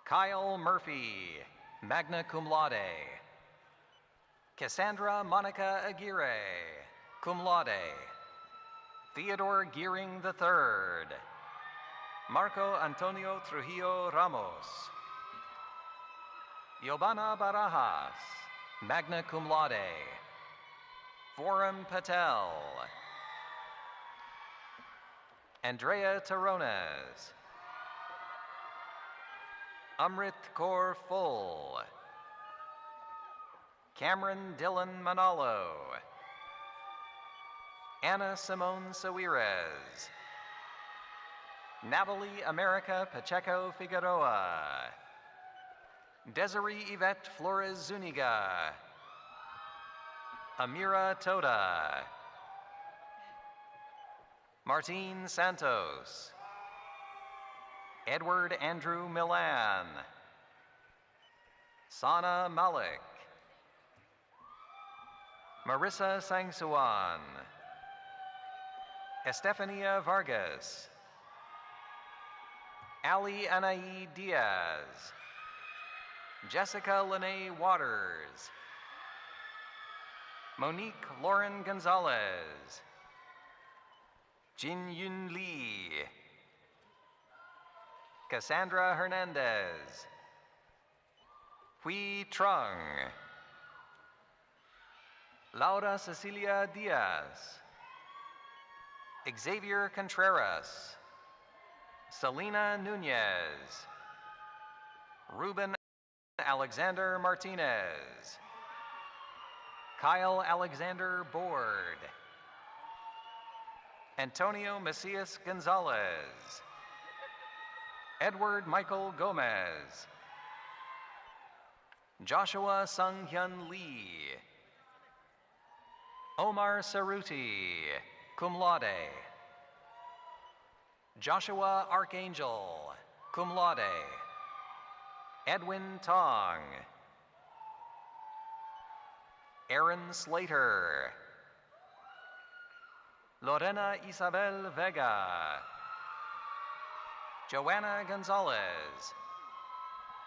Kyle Murphy, magna cum laude. Cassandra Monica Aguirre, cum laude. Theodore Gearing III. Marco Antonio Trujillo Ramos. Yobana Barajas, magna cum laude. Forum Patel. Andrea Terrones. Amrit Kaur Full. Cameron Dylan Manalo. Anna Simone Sawirez. Natalie America Pacheco Figueroa. Desiree Yvette Flores Zuniga. Amira Toda. Martine Santos. Edward Andrew Milan. Sana Malik. Marissa Sangsuan. Estefania Vargas. Ali Anaí Diaz. Jessica Lene Waters. Monique Lauren Gonzalez. Jin Yun Lee. Cassandra Hernandez. Hui Trung. Laura Cecilia Diaz. Xavier Contreras. Selena Nunez. Ruben Alexander Martinez. Kyle Alexander Board. Antonio Macias Gonzalez. Edward Michael Gomez. Joshua Sung-hyun Lee. Omar Saruti, cum laude. Joshua Archangel, cum laude. Edwin Tong. Aaron Slater. Lorena Isabel Vega. Joanna Gonzalez.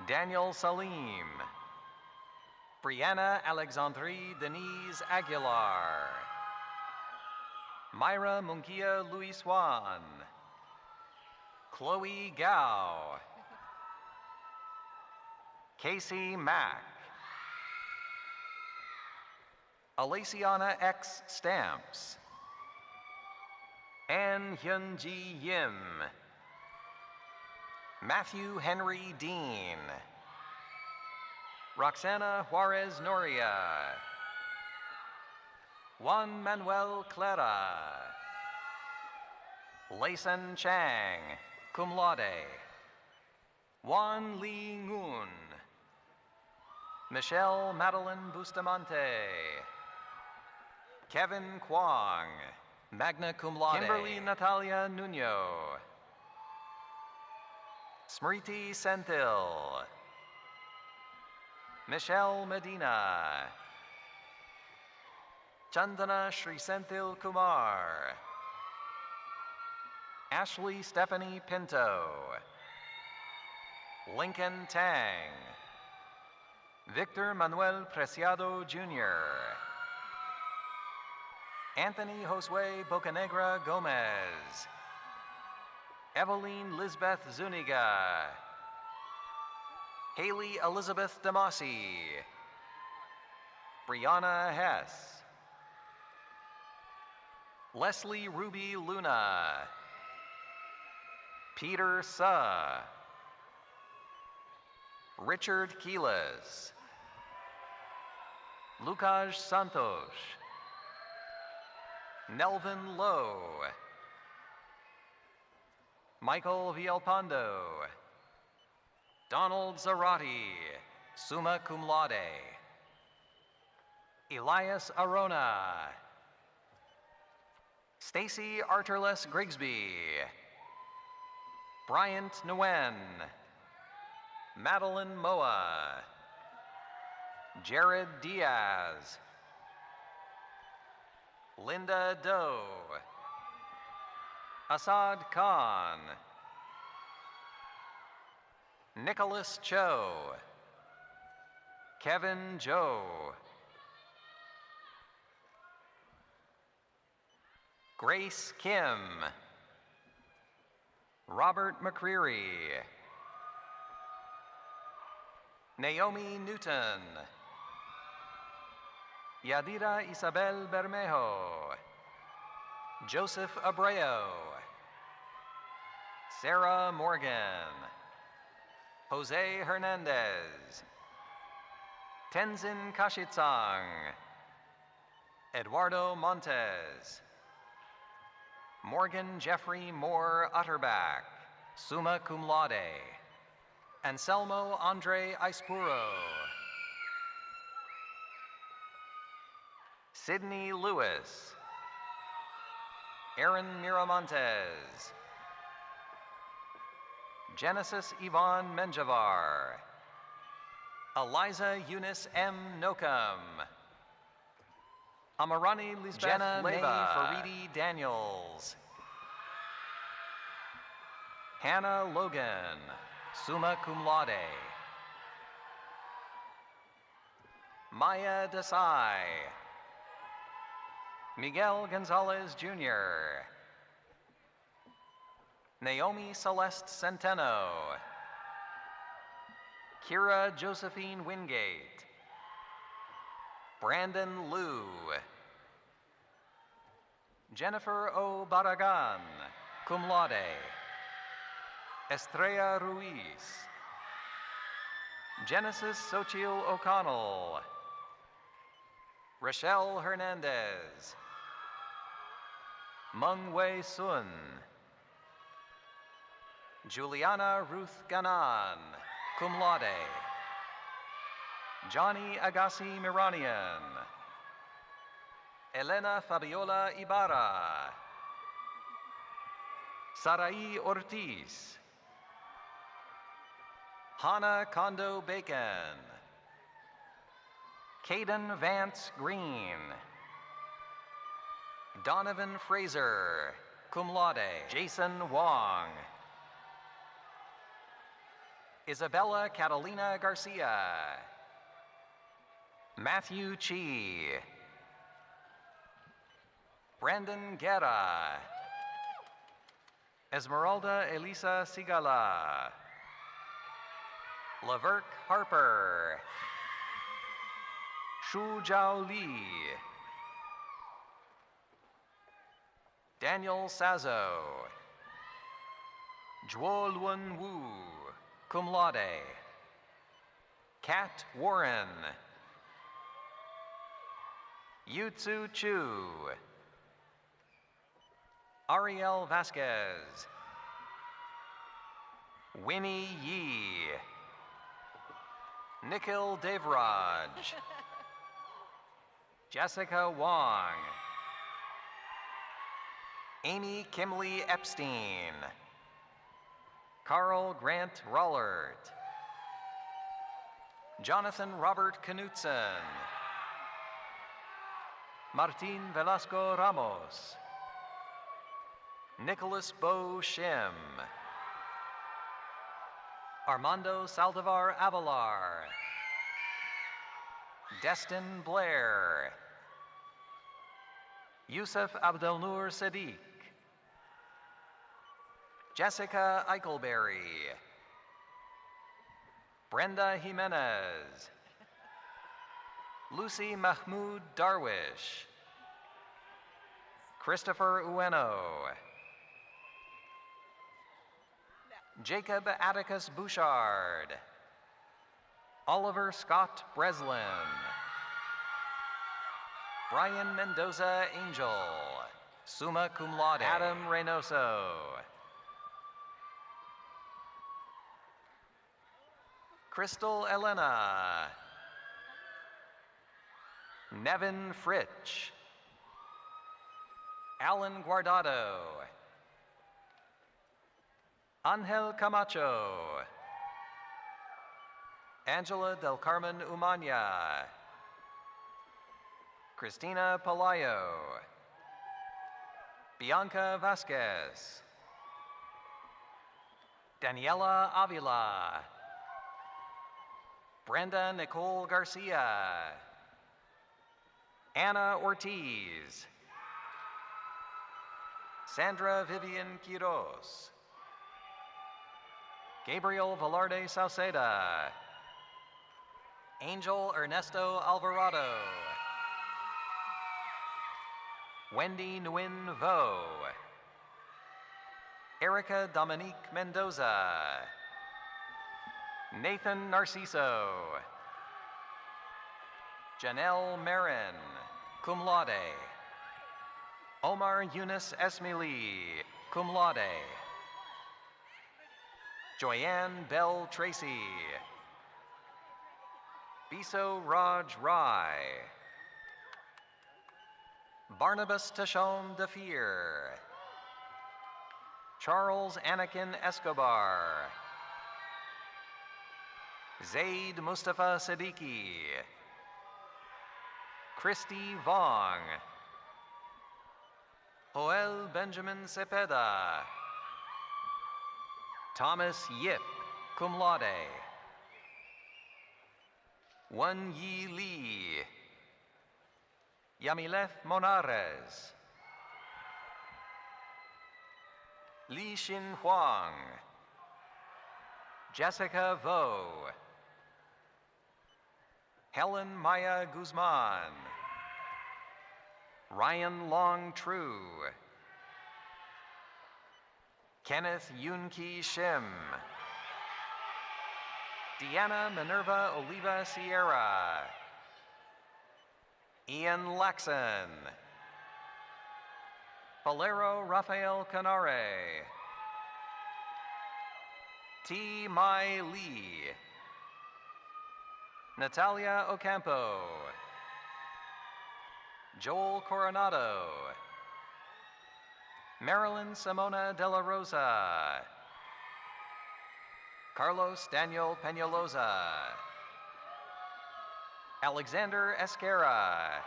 Daniel Salim. Brianna Alexandrie Denise Aguilar. Myra Mungia Louis Swan. Chloe Gao. Casey Mack. Alaciana X Stamps. Ann Hyun-ji Yim. Matthew Henry Dean. Roxana Juarez Noria. Juan Manuel Clara. Laysen Chang, cum laude. Juan Lee Ngoon. Michelle Madeline Bustamante. Kevin Kwong, magna cum laude. Kimberly Natalia Nuno. Smriti Senthil. Michelle Medina. Chandana Shri Senthil Kumar. Ashley Stephanie Pinto. Lincoln Tang. Victor Manuel Preciado Jr. Anthony Josue Bocanegra Gomez. Eveline Lisbeth Zuniga. Haley Elizabeth Damasi. Brianna Hess. Leslie Ruby Luna. Peter Suh. Richard Keelis. Lucas Santos. Nelvin Lowe. Michael Villalpando. Donald Zarate, summa cum laude. Elias Arona. Stacy Arterless Grigsby. Bryant Nguyen. Madeline Moa. Jared Diaz. Linda Doe. Assad Khan. Nicholas Cho. Kevin Joe. Grace Kim. Robert McCreary. Naomi Newton. Yadira Isabel Bermejo. Joseph Abreu. Sarah Morgan. Jose Hernandez. Tenzin Kashitsang. Eduardo Montes. Morgan Jeffrey Moore Utterback, summa cum laude. Anselmo Andre Aispuro. Sydney Lewis. Aaron Miramontes. Genesis Yvonne Menjavar. Eliza Eunice M. Nocum. Amarani Lisbeth Jenna Leva. Faridi Daniels. Hannah Logan, summa cum laude. Maya Desai. Miguel Gonzalez Jr. Naomi Celeste Centeno. Kira Josephine Wingate. Brandon Liu. Jennifer O. Barragan, cum laude. Estrella Ruiz. Genesis Xochitl O'Connell. Rochelle Hernandez. Meng Wei Sun. Juliana Ruth Ganan, cum laude. Johnny Agassi Miranian. Elena Fabiola Ibarra. Sarai Ortiz. Hannah Kondo Bacon. Caden Vance Green. Donovan Fraser, cum laude. Jason Wong. Isabella Catalina Garcia. Matthew Chi. Brandon Guerra. Esmeralda Elisa Sigala. Laverne Harper. Shu Zhao Li. Daniel Sazo. Zhuo Luan Wu, cum laude. Kat Warren. Yutsu Chu. Ariel Vasquez. Winnie Yi. Nikhil Devraj. Jessica Wong. Amy Kimley Epstein. Carl Grant Rollert. Jonathan Robert Knutson. Martin Velasco Ramos. Nicholas Bo Shim. Armando Saldivar Avalar. Destin Blair. Yusuf Abdelnour Sadiq. Jessica Eichelberry. Brenda Jimenez. Lucy Mahmoud Darwish. Christopher Ueno. Jacob Atticus Bouchard. Oliver Scott Breslin. Brian Mendoza Angel. Summa cum laude. Adam Reynoso. Crystal Elena. Nevin Fritch. Alan Guardado. Angel Camacho. Angela Del Carmen Umania. Christina Palayo. Bianca Vasquez. Daniela Avila. Brenda Nicole Garcia. Anna Ortiz. Sandra Vivian Quiroz. Gabriel Velarde Sauceda. Angel Ernesto Alvarado. Wendy Nguyen Vo. Erica Dominique Mendoza. Nathan Narciso. Janelle Marin, cum laude. Omar Yunus Esmili, cum laude. Joyanne Bell Tracy. Biso Raj Rai. Barnabas Tashon Dafir. Charles Anakin Escobar. Zaid Mustafa Siddiqui. Christy Vong. Joel Benjamin Cepeda. Thomas Yip, cum laude. Wen Yi Lee. Yamileth Monares. Li Xin Huang. Jessica Vo. Helen Maya Guzman. Ryan Long True. Kenneth Yunki Shim. Deanna Minerva Oliva Sierra. Ian Laxon. Valero Rafael Canare. T. Mai Lee. Natalia Ocampo. Joel Coronado. Marilyn Simona de la Rosa. Carlos Daniel Peñaloza. Alexander Esquera.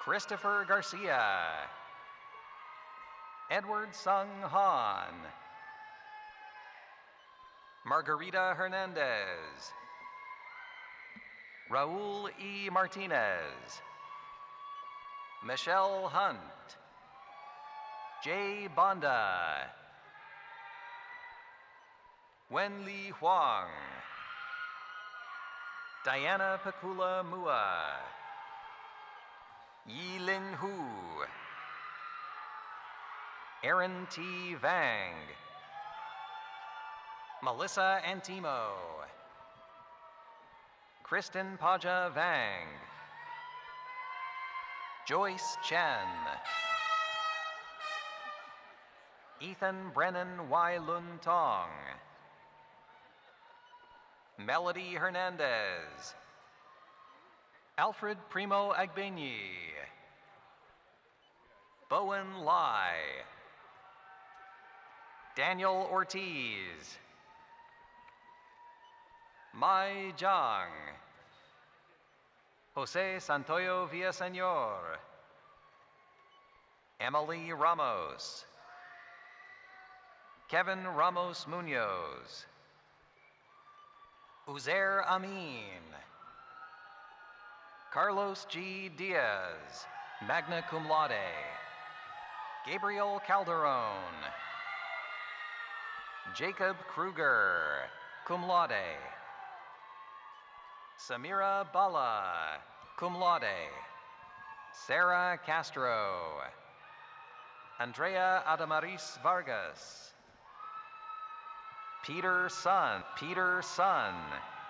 Christopher Garcia. Edward Sung Han. Margarita Hernandez. Raul E. Martinez. Michelle Hunt. Jay Banda. Wenli Huang. Diana Pakula Mua. Yilin Hu. Aaron T. Vang. Melissa Antimo. Kristen Paja Vang. Joyce Chen. Ethan Brennan Y. Lun Tong. Melody Hernandez. Alfred Primo Agbeñi. Bowen Lai. Daniel Ortiz. Mai Zhang. Jose Santoyo Villaseñor. Emily Ramos. Kevin Ramos Munoz. Uzair Amin. Carlos G. Diaz, magna cum laude. Gabriel Calderon. Jacob Kruger, cum laude. Samira Bala, cum laude. Sarah Castro. Andrea Adamaris Vargas. Peter Sun,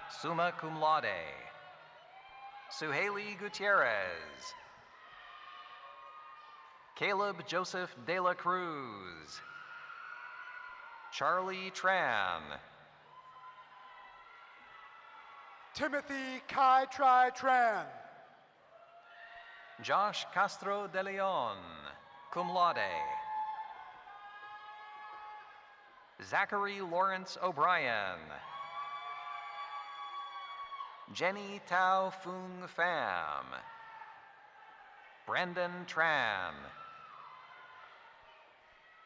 summa cum laude. Suhaili Gutierrez. Caleb Joseph De La Cruz. Charlie Tran. Timothy Kai Tri Tran. Josh Castro de Leon, cum laude. Zachary Lawrence O'Brien. Jenny Tao Fung Pham. Brandon Tran.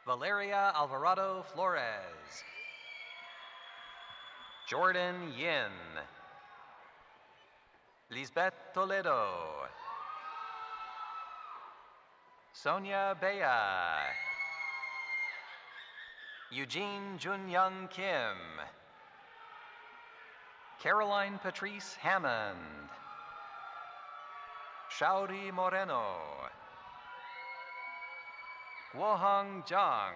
Valeria Alvarado Flores. Jordan Yin. Lisbeth Toledo. Sonia Bea. Eugene Junyoung Kim. Caroline Patrice Hammond. Shaori Moreno. Guohang Zhang,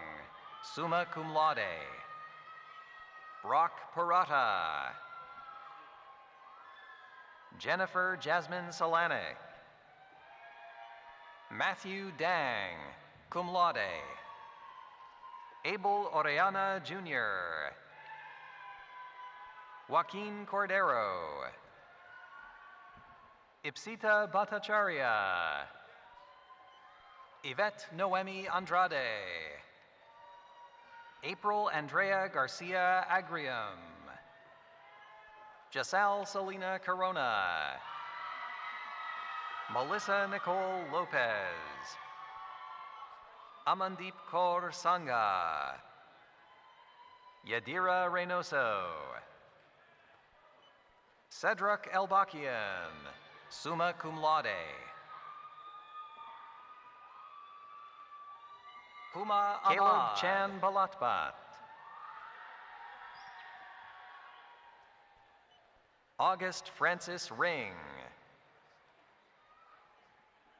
summa cum laude. Brock Parata. Jennifer Jasmine Solanic. Matthew Dang, cum laude. Abel Orellana Jr. Joaquin Cordero. Ipsita Bhattacharya. Yvette Noemi Andrade. April Andrea Garcia Agrium. Giselle Selena Corona. Melissa Nicole Lopez. Amandeep Kaur Sangha. Yadira Reynoso. Cedric Elbakian, summa cum laude. Huma Ahmad. Caleb Chan Balatbat. August Francis Ring.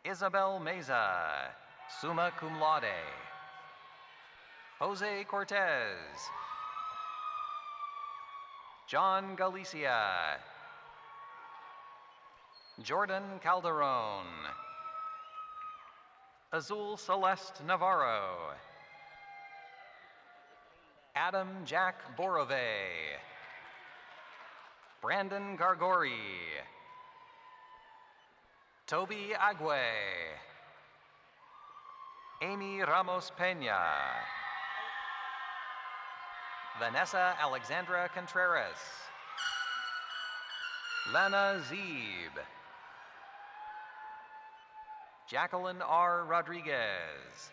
Isabel Meza, summa cum laude. Jose Cortez. John Galicia. Jordan Calderon, Azul Celeste Navarro, Adam Jack Borove, Brandon Gargori, Toby Agüe, Amy Ramos Peña, Vanessa Alexandra Contreras, Lana Zeeb, Jacqueline R. Rodriguez,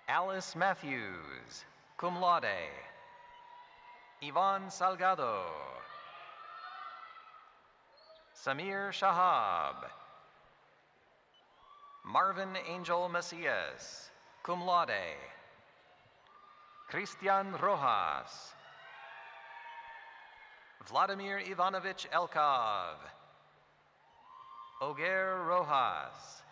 Alice Matthews, cum laude, Yvonne Salgado, Samir Shahab, Marvin Angel Macias, cum laude, Christian Rojas, Vladimir Ivanovich Elkov, Oger Rojas,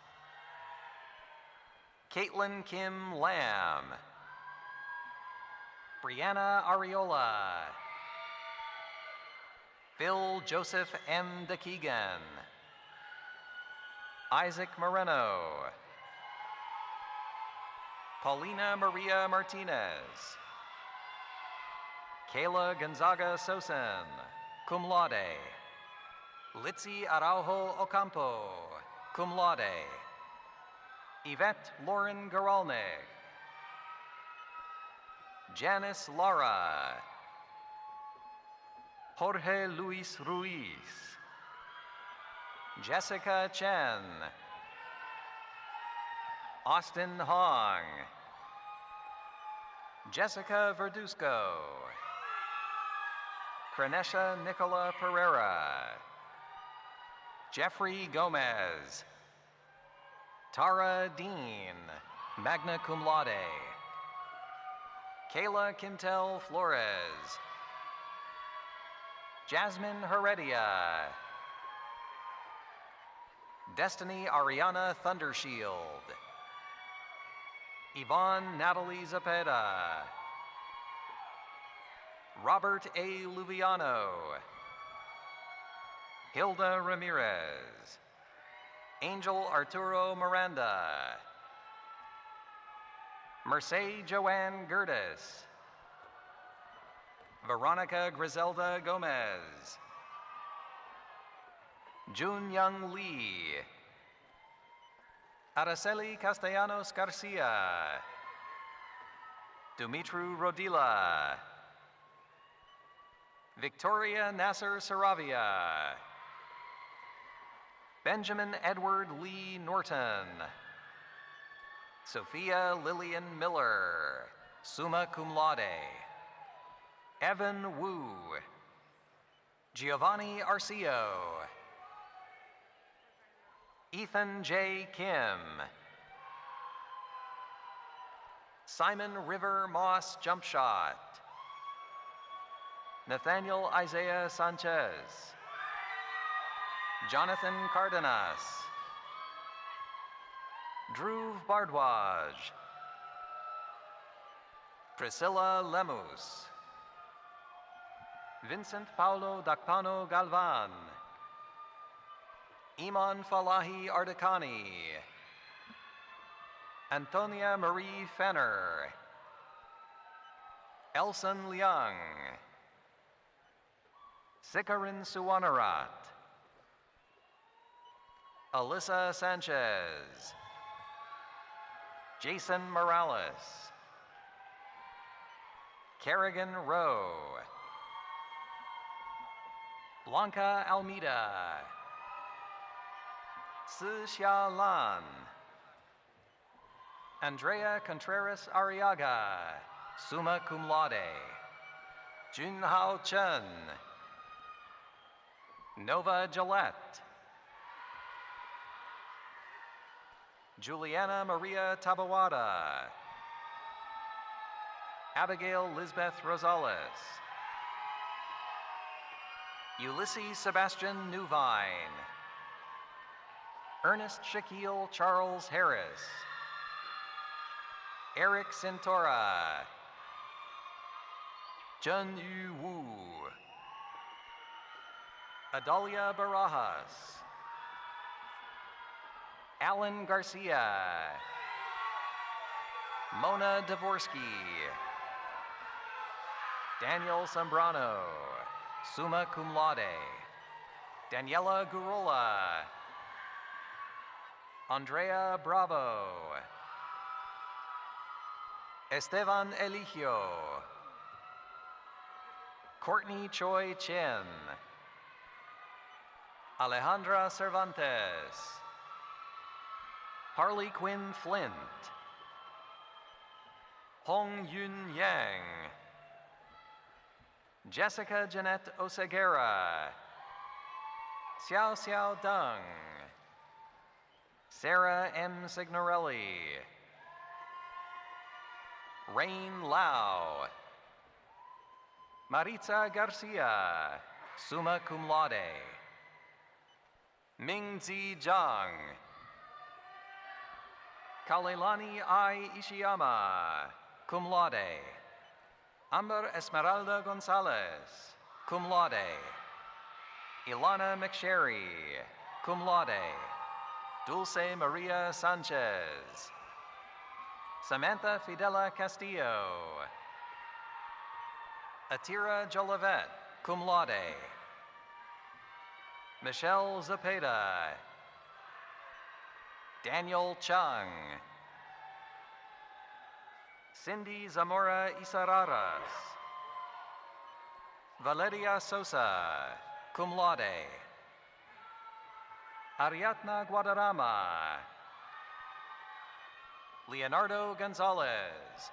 Caitlin Kim Lamb, Brianna Ariola, Phil Joseph M. DeKeegan, Isaac Moreno, Paulina Maria Martinez, Kayla Gonzaga Sosen, cum laude, Litzy Araujo Ocampo, cum laude, Yvette Lauren Garalnik, Janice Lara, Jorge Luis Ruiz, Jessica Chen, Austin Hong, Jessica Verduzco, Kranesha Nicola Pereira, Jeffrey Gomez, Tara Dean, magna cum laude, Kayla Quintel Flores, Jasmine Heredia, Destiny Ariana Thundershield, Yvonne Natalie Zepeda, Robert A. Luviano, Hilda Ramirez, Angel Arturo Miranda, Mercedes Joanne Gertis, Veronica Griselda Gomez, Jun Young Lee, Araceli Castellanos Garcia, Dumitru Rodila, Victoria Nasser Saravia, Benjamin Edward Lee Norton, Sophia Lillian Miller, summa cum laude, Evan Wu, Giovanni Arcio, Ethan J. Kim, Simon River Moss Jumpshot, Nathaniel Isaiah Sanchez, Jonathan Cardenas, Dhruv Bardwaj, Priscilla Lemus, Vincent Paulo Dakpano Galvan, Iman Falahi Ardakani, Antonia Marie Fenner, Elson Liang, Sikarin Suwanarat, Alyssa Sanchez, Jason Morales, Kerrigan Rowe, Blanca Almeida, Xia Lan, Andrea Contreras Arriaga, summa cum laude, Junhao Chen, Nova Gillette, Juliana Maria Tabawada, Abigail Lisbeth Rosales, Ulysses Sebastian Newvine, Ernest Shaquille Charles Harris, Eric Cintora, Jun Yu Wu, Adalia Barajas, Alan Garcia. Mona Dvorsky. Daniel Zambrano, summa cum laude. Daniela Gurola. Andrea Bravo. Esteban Eligio. Courtney Choi Chin. Alejandra Cervantes. Harley Quinn Flint. Hong Yun Yang. Jessica Jeanette Oseguera. Xiao Xiao Deng. Sarah M. Signorelli. Rain Lau. Maritza Garcia, summa cum laude. Mingzi Zhang. Kalelani I. Ishiyama, cum laude. Amber Esmeralda Gonzalez, cum laude. Ilana McSherry, cum laude. Dulce Maria Sanchez. Samantha Fidela Castillo. Atira Jolivet, cum laude. Michelle Zepeda. Daniel Chung. Cindy Zamora Isararas. Valeria Sosa, cum laude. Ariadna Guadarrama. Leonardo Gonzalez.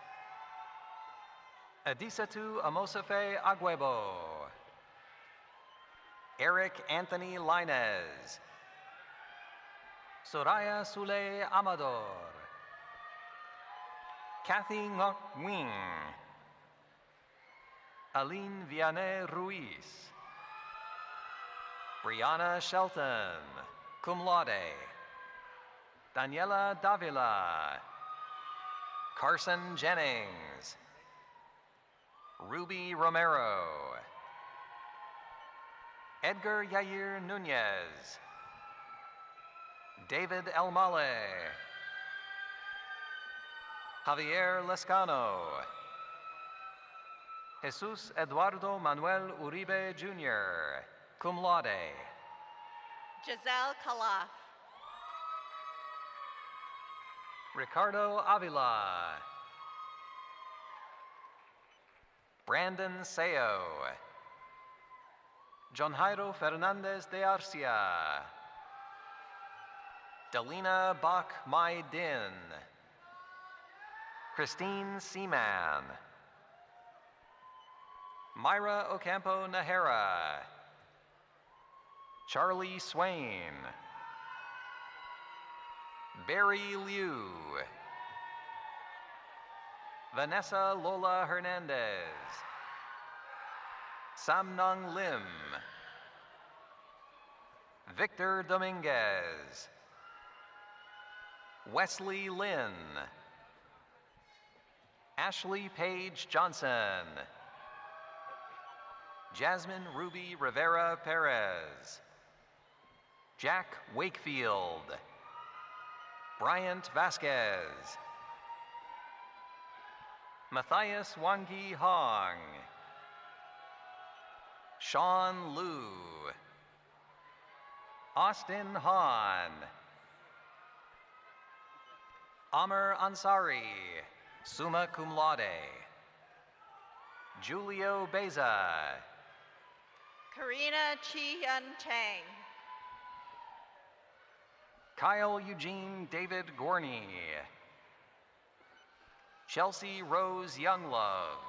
Adisatu Amosafe Agüebo. Eric Anthony Linez. Soraya Sule Amador. Kathy Ngoc Wing. Aline Vianney Ruiz. Brianna Shelton, cum laude. Daniela Davila. Carson Jennings. Ruby Romero. Edgar Yair Nunez. David Elmale. Javier Lescano. Jesus Eduardo Manuel Uribe Jr., cum laude. Giselle Calaf. Ricardo Avila. Brandon Seo. John Jairo Fernandez de Arcia. Delina Bach Mai Din. Christine Seaman. Myra Ocampo Nahara. Charlie Swain. Barry Liu. Vanessa Lola Hernandez. Samnung Lim. Victor Dominguez. Wesley Lin. Ashley Page Johnson. Jasmine Ruby Rivera Perez. Jack Wakefield. Bryant Vasquez. Matthias Wangi Hong. Sean Liu. Austin Hahn. Amr Ansari, summa cum laude. Julio Beza. Karina Chi-Yun Chang. Kyle Eugene David Gorney. Chelsea Rose Younglove,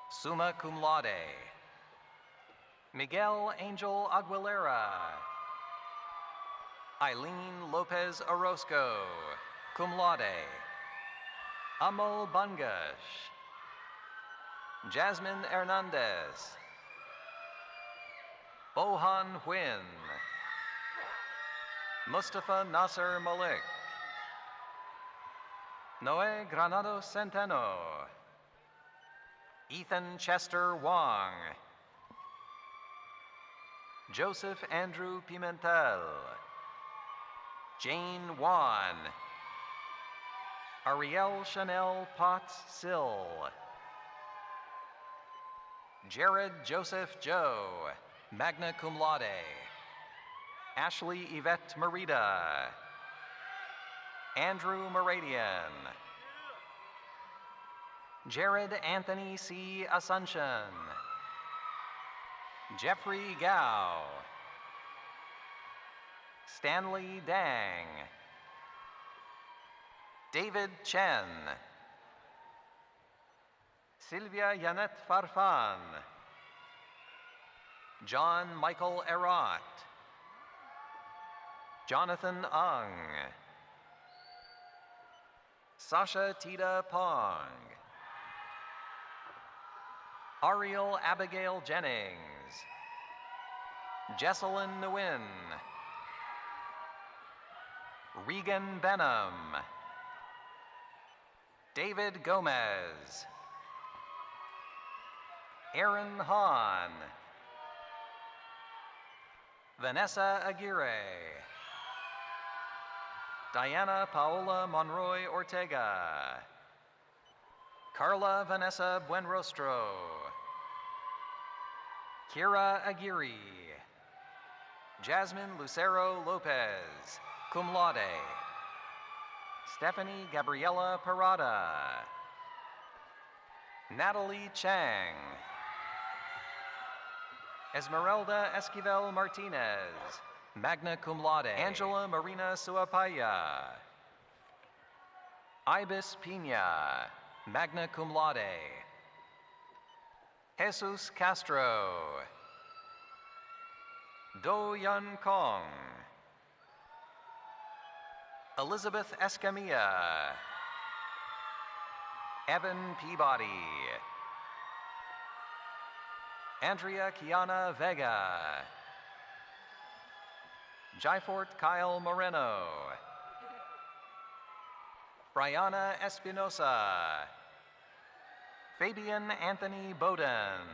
summa cum laude. Miguel Angel Aguilera. Eileen Lopez Orozco, cum laude. Amal Bangash. Jasmine Hernandez. Bohan Huyn. Mustafa Nasser Malik. Noé Granado Centeno. Ethan Chester Wong. Joseph Andrew Pimentel. Jane Wan. Ariel Chanel Potts Sill. Jared Joseph Joe, magna cum laude. Ashley Yvette Merida. Andrew Moradian. Jared Anthony C. Asuncion. Jeffrey Gao. Stanley Dang. David Chen. Sylvia Yannette Farfan. John Michael Erat. Jonathan Ung. Sasha Tita Pong. Ariel Abigail Jennings. Jesselyn Nguyen. Regan Benham. David Gomez. Aaron Hahn. Vanessa Aguirre. Diana Paola Monroy Ortega. Carla Vanessa Buenrostro. Kira Aguirre. Jasmine Lucero Lopez, cum laude. Stephanie Gabriela Parada. Natalie Chang. Esmeralda Esquivel Martinez, magna cum laude. Angela Marina Suapaya. Ibis Pina, magna cum laude. Jesus Castro. Do Yun Kong. Elizabeth Escamilla. Evan Peabody. Andrea Kiana Vega. Jyfort Kyle Moreno. Brianna Espinosa. Fabian Anthony Bowden.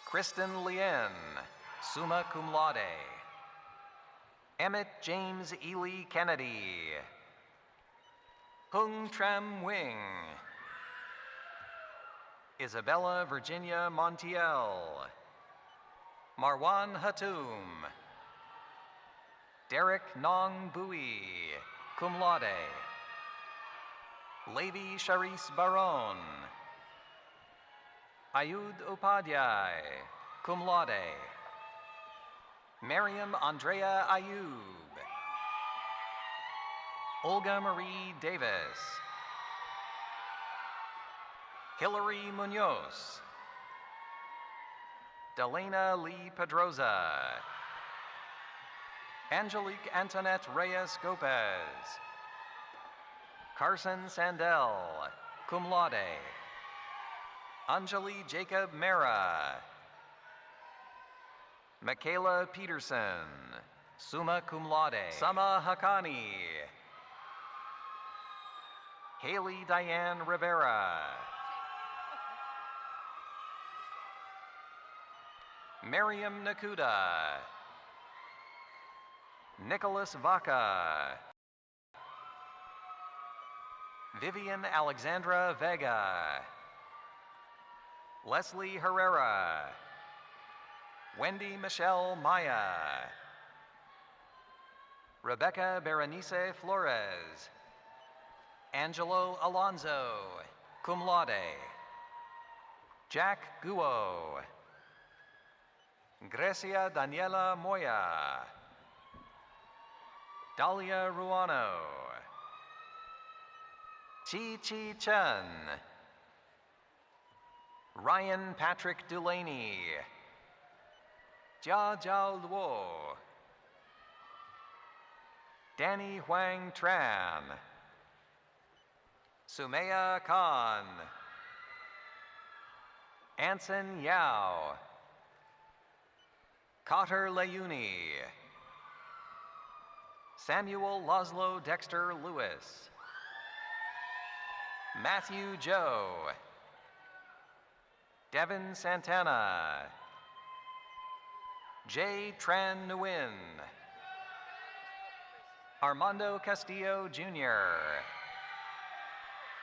Kristen Lien, summa cum laude. Emmett James Ely Kennedy. Hung Tram Wing. Isabella Virginia Montiel. Marwan Hatum. Derek Nong Bui, cum laude. Levi Charis Baron. Ayud Upadhyay, cum laude. Miriam Andrea Ayub. Olga Marie Davis. Hilary Munoz. Delena Lee Pedroza. Angelique Antoinette Reyes Gopez. Carson Sandell, cum laude. Anjali Jacob Mera. Michaela Peterson, summa cum laude. Sama Hakani. Haley Diane Rivera. Miriam Nakuda. Nicholas Vaca. Vivian Alexandra Vega. Leslie Herrera. Wendy Michelle Maya. Rebecca Berenice Flores. Angelo Alonso, cum laude. Jack Guo. Grecia Daniela Moya. Dahlia Ruano. Chi Chi Chen. Ryan Patrick Delaney. Jia Jiao Luo. Danny Huang Tran. Sumaya Khan. Anson Yao. Cotter Leuni. Samuel Laszlo Dexter Lewis. Matthew Joe. Devin Santana. Jay Tran Nguyen. Armando Castillo Jr.,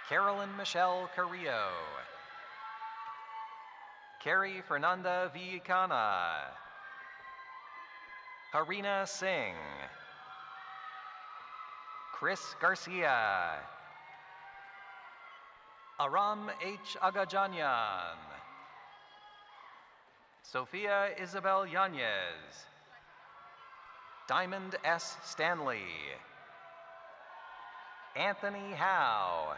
Carolyn Michelle Carrillo, Carrie Fernanda Villicana, Harina Singh, Chris Garcia, Aram H. Agajanyan, Sophia Isabel Yanez, Diamond S. Stanley, Anthony Howe,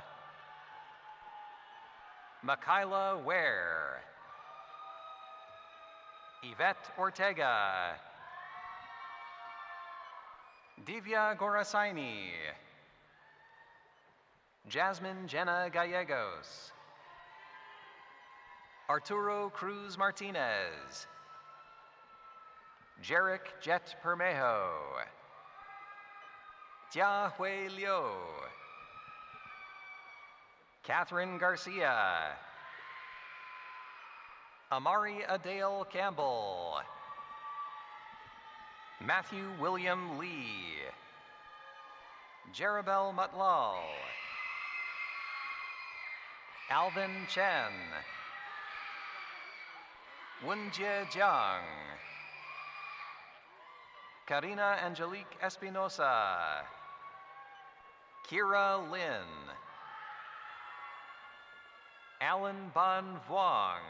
Makayla Ware, Yvette Ortega, Divya Gorasaini, Jasmine Jenna Gallegos, Arturo Cruz Martinez, Jarek Jet Permejo, Tia Hui Liu, Catherine Garcia, Amari Adale Campbell, Matthew William Lee, Jerabel Matlal, Alvin Chen, Wenjie Jiang, Karina Angelique Espinosa, Kira Lin, Alan Ban Vuong,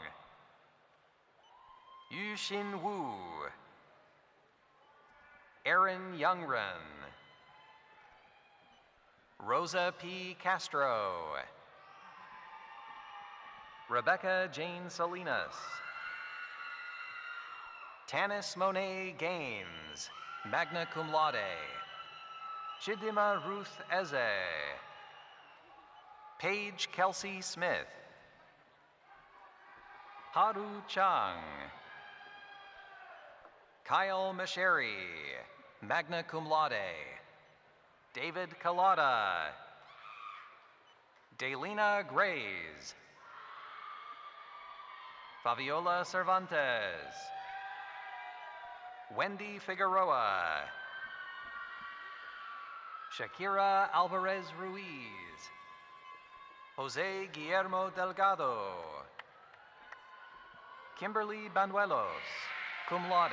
Yuxin Wu, Aaron Youngren, Rosa P. Castro, Rebecca Jane Salinas, Tanis Monet Gaines, magna cum laude, Chidima Ruth Eze, Paige Kelsey Smith, Haru Chang, Kyle Masheri, magna cum laude, David Kalata, Delina Grays, Fabiola Cervantes, Wendy Figueroa, Shakira Alvarez Ruiz, Jose Guillermo Delgado, Kimberly Banuelos, cum laude,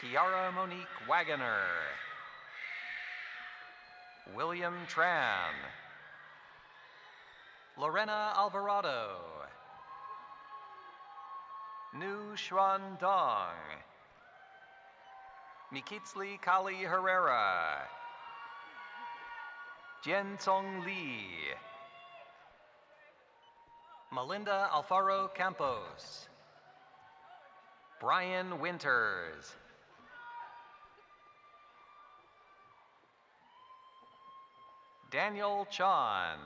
Kiara Monique Wagoner, William Tran, Lorena Alvarado, Nu Xuan Dong, Mikitsli Kali Herrera, Jian Song Li, Melinda Alfaro Campos, Brian Winters, Daniel Chan,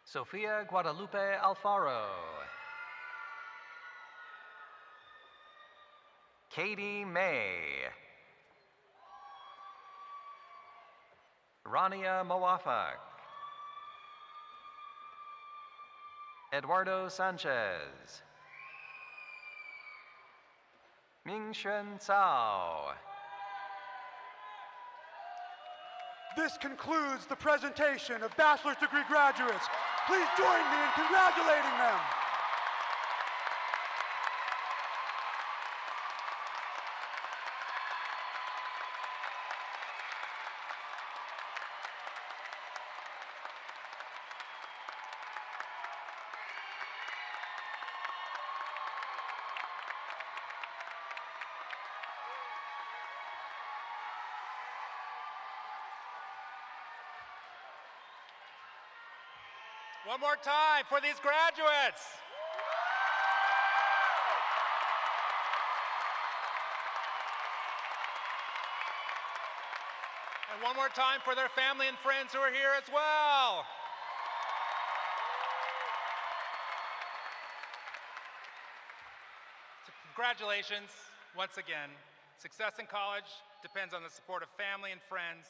Sofia Guadalupe Alfaro, Katie May, Rania Moafak, Eduardo Sanchez, Mingxuan Cao. This concludes the presentation of bachelor's degree graduates. Please join me in congratulating them. One more time for these graduates. And one more time for their family and friends who are here as well. So congratulations once again. Success in college depends on the support of family and friends.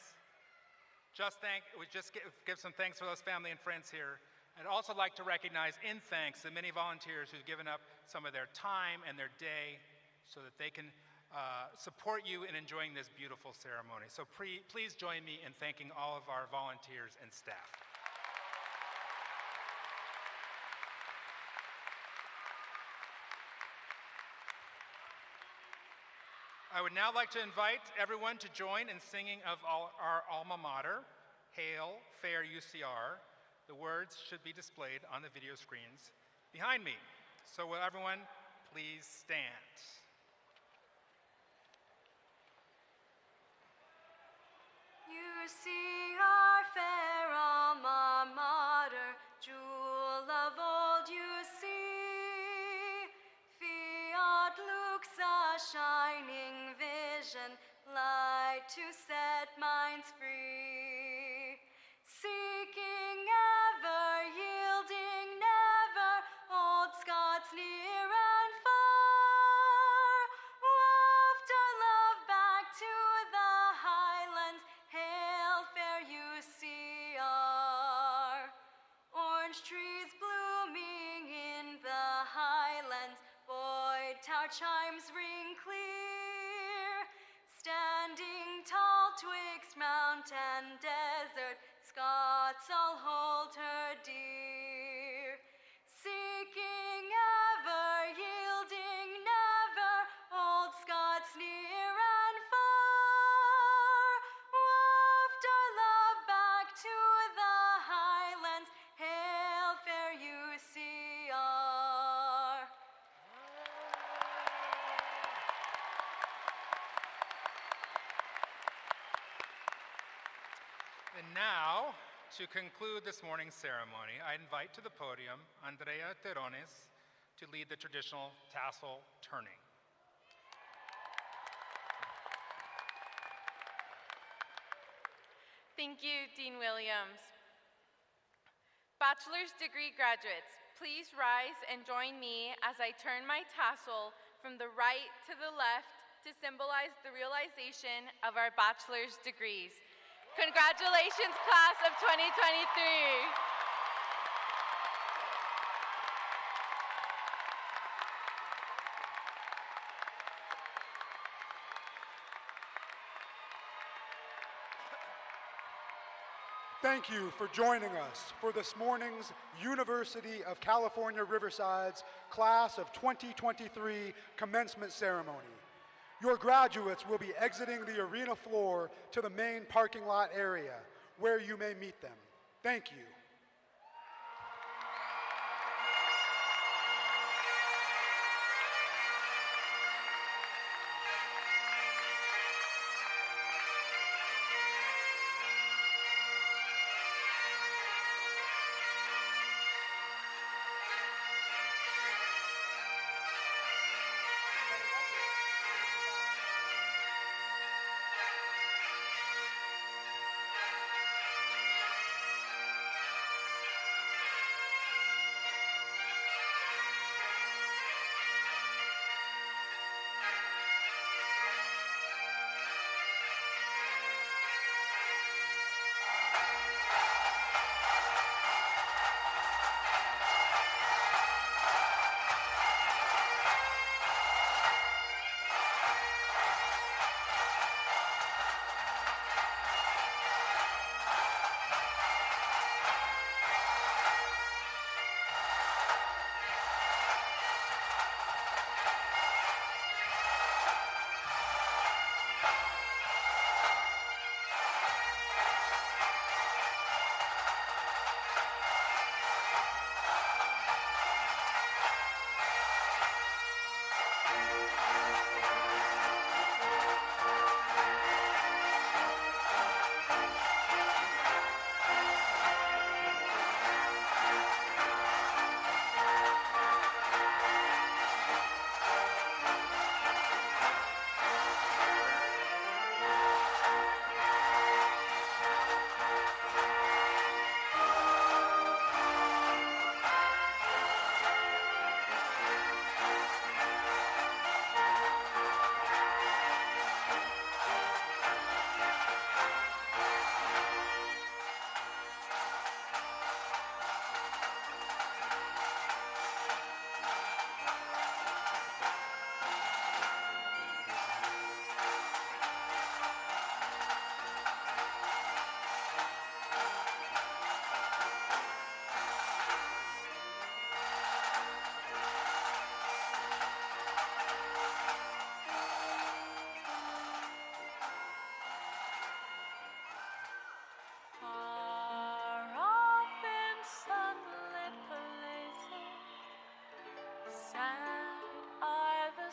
We just give some thanks for those family and friends here. I'd also like to recognize in thanks the many volunteers who've given up some of their time and their day so that they can support you in enjoying this beautiful ceremony. So please join me in thanking all of our volunteers and staff. I would now like to invite everyone to join in singing of our alma mater, Hail, Fair UCR. The words should be displayed on the video screens behind me. So will everyone please stand? UCR, fair alma mater, jewel of old UC. Fiat lux, a shining vision, light to set minds free. Seeking ever, yielding never, old Scots near and far. Waft our love back to the highlands, hail fair UCR. Orange trees blooming in the highlands, Boyd Tower chimes ring clear. Standing tall twixt mount and desert, Scots all hold her dear. Seeking ever, yielding never, old Scots near and far. Waft our love back to the highlands, hail fair UCR. And now, to conclude this morning's ceremony, I invite to the podium Andrea Terrones to lead the traditional tassel turning. Thank you, Dean Williams. Bachelor's degree graduates, please rise and join me as I turn my tassel from the right to the left to symbolize the realization of our bachelor's degrees. Congratulations, class of 2023. Thank you for joining us for this morning's University of California Riverside's Class of 2023 commencement ceremony. Your graduates will be exiting the arena floor to the main parking lot area, where you may meet them. Thank you.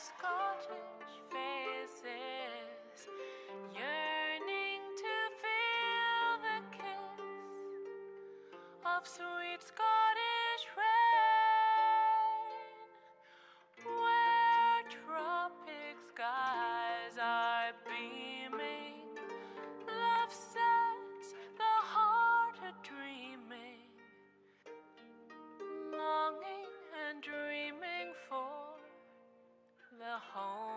Scottish faces, yearning to feel the kiss of sweet Scottish rain, where tropic skies are beaming. Love sets the heart a-dreaming, longing and dreaming for the home